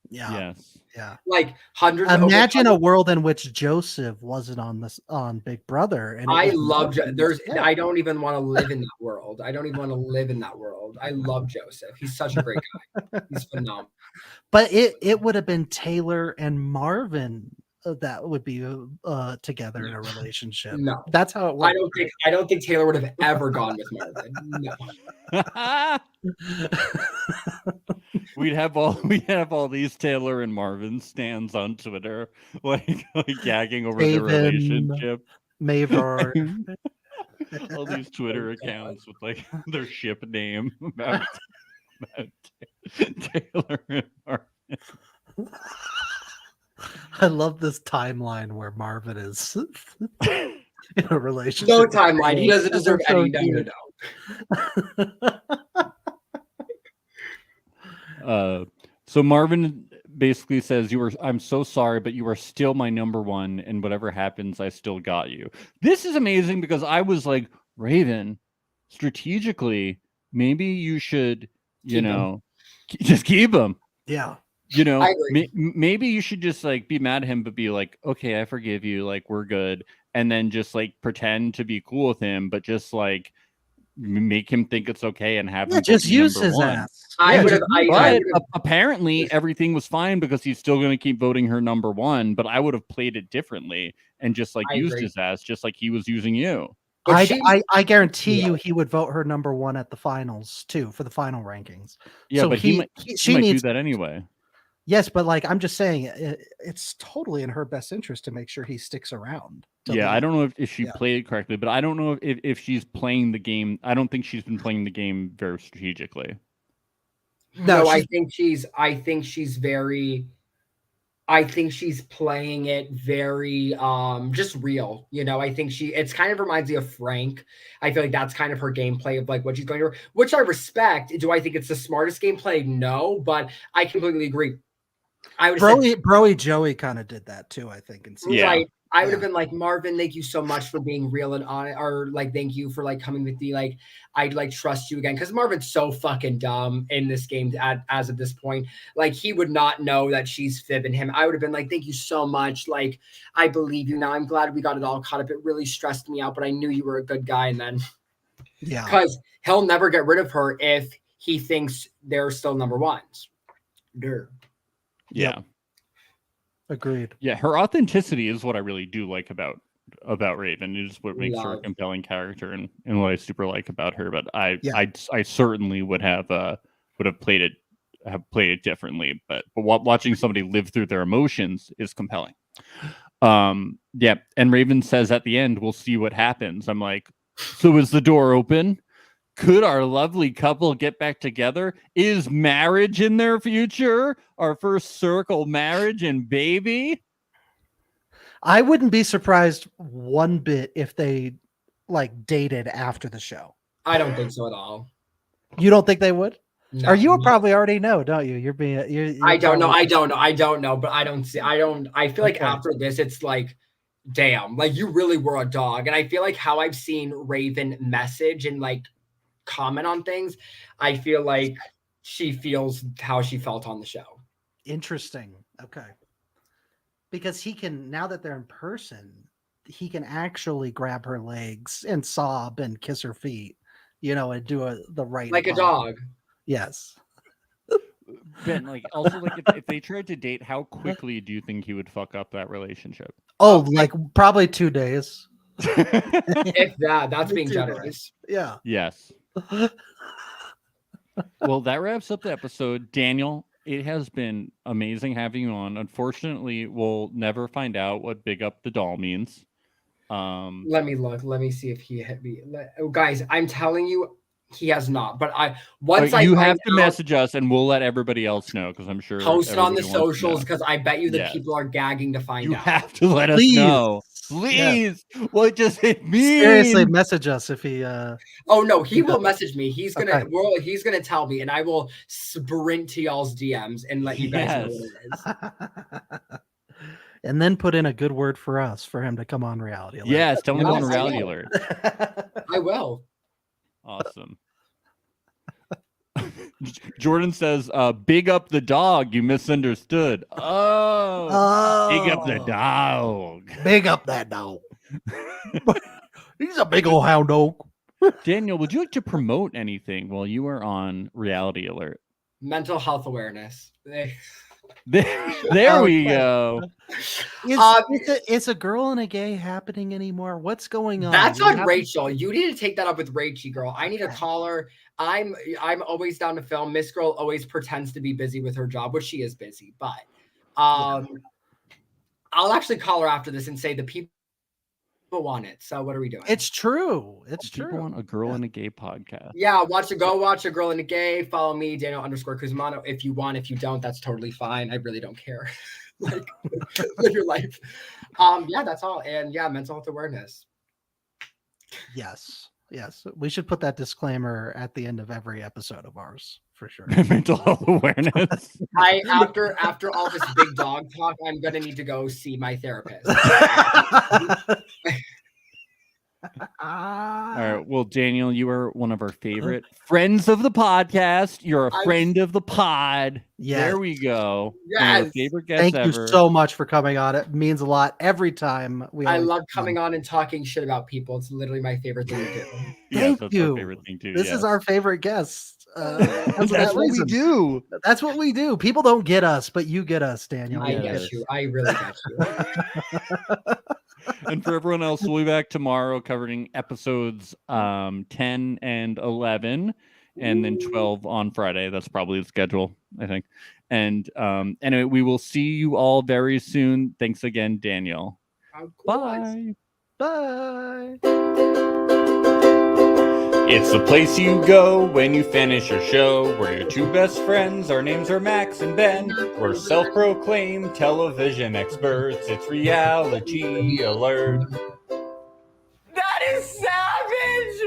Yeah. Yes. Yeah. Like hundreds. Imagine a world in which Joseph wasn't on Big Brother. And I love I don't even want to live in that world. I don't even want to live in that world. I love Joseph. He's such a great guy. He's phenomenal. But it would have been Taylor and Marvin that would be together in a relationship. No, that's how it works. I don't think Taylor would have ever gone with Marvin. No. we'd have all these Taylor and Marvin stands on Twitter, like gagging over their Taven, relationship. Mavor. All these Twitter accounts with like their ship name about Taylor and Marvin. I love this timeline where Marvin is in a relationship. No with timeline. He Taylor. doesn't deserve That's so any. No. So Marvin basically says, I'm so sorry, but you are still my number one, and whatever happens, I still got you. This is amazing because I was like, Raven, strategically, maybe you should, just keep him. Yeah. I agree. Maybe you should just like be mad at him, but be like, okay, I forgive you, like we're good, and then just like pretend to be cool with him, but just like make him think it's okay and have him just use number his one. ass. But apparently everything was fine because he's still going to keep voting her number one. But I would have played it differently and just like used his ass, just like he was using you. I guarantee you he would vote her number one at the finals too, for the final rankings. Yeah, so but she might needs do that anyway. Yes, but like I'm just saying, it's totally in her best interest to make sure he sticks around. Yeah, I don't know if she played it correctly, but I don't know if she's playing the game. I don't think she's been playing the game very strategically. No, I think she's playing it very just real. I think it's kind of reminds me of Frank. I feel like that's kind of her gameplay of like what she's going to, which I respect. Do I think it's the smartest gameplay? No, but I completely agree. I would Broy Joey kind of did that too, I think. Right. I would have been like, Marvin, thank you so much for being real and honest, or like, thank you for like coming with me. Like, I'd like trust you again. Cause Marvin's so fucking dumb in this game as of this point. Like, he would not know that she's fibbing him. I would have been like, thank you so much. Like, I believe you now. I'm glad we got it all caught up. It really stressed me out, but I knew you were a good guy. And then, cause he'll never get rid of her if he thinks they're still number ones. Yeah. Yep. Agreed. Yeah, her authenticity is what I really do like about Raven. It is what makes her a compelling character and what I super like about her. But I certainly would have played it differently. But watching somebody live through their emotions is compelling. Yeah, and Raven says at the end, "We'll see what happens." I'm like, so is the door open? Could our lovely couple get back together? Is marriage in their future? Our first circle marriage and baby? I wouldn't be surprised one bit if they like dated after the show. I don't think so at all. You don't think they would? No, or you probably already know, don't you? You're I don't know. But I feel like after this, it's like, damn, like you really were a dog. And I feel like how I've seen Raven message and like comment on things, I feel like she feels how she felt on the show. Interesting. Okay. Because he can, now that they're in person, he can actually grab her legs and sob and kiss her feet, and do the right like a dog. Yes. Ben, like also like if they tried to date, how quickly do you think he would fuck up that relationship? Oh, like probably 2 days. If that's being generous. Yeah. Yes. Well, that wraps up the episode. Daniel, it has been amazing having you on. Unfortunately, we'll never find out what big up the doll means. Let me look. Let me see if he hit me. Guys, I'm telling you, he has not. But you have to message us, and we'll let everybody else know because I'm sure post it on the socials because I bet you that people are gagging to find out. You have to let us know. Please, what does it mean? Seriously, message us if he. Oh no, he will message me. He's gonna. He's gonna tell me, and I will sprint to y'all's DMs and let you guys know what it is. And then put in a good word for us for him to come on Reality Alert. Yes, tell him on Reality Alert. I will. Awesome. Jordan says, "Big up the dog. You misunderstood." Oh, big up the dog. Big up that dog. He's a big old hound dog. Daniel, would you like to promote anything while you are on Reality Alert? Mental health awareness. There we go. Is a girl and a gay happening anymore? What's going on? That's We on haven't- Rachel. You need to take that up with Rachie, girl. I need to call her. I'm always down to film. Miss Girl always pretends to be busy with her job, which she is busy. But I'll actually call her after this and say the people want it. So what are we doing? It's true. It's People true. want a girl and a gay podcast. Yeah, watch a girl and a gay. Follow me, Daniel _Cusimano. If you want, if you don't, that's totally fine. I really don't care. Like, live your life. Yeah, that's all. And yeah, mental health awareness. Yes. We should put that disclaimer at the end of every episode of ours for sure. Mental health awareness. After all this big dog talk, I'm gonna need to go see my therapist. All right. Well, Daniel, you are one of our favorite friends of the podcast. You're a friend of the pod. Yes. There we go. Yes. One of our favorite guests Thank ever. you so much for coming on. It means a lot every time. I love coming on and talking shit about people. It's literally my favorite thing to do. Yes, Thank that's you. our favorite thing too. This is our favorate guest. That's what we do. That's what we do. People don't get us, but you get us, Daniel. I get you. I really get you. And for everyone else, we'll be back tomorrow covering episodes 10 and 11, and then 12 on Friday. That's probably the schedule, I think. And anyway, we will see you all very soon. Thanks again, Daniel. Bye. Bye. It's the place you go when you finish your show. We're your two best friends. Our names are Max and Ben. We're self-proclaimed television experts. It's reality alert.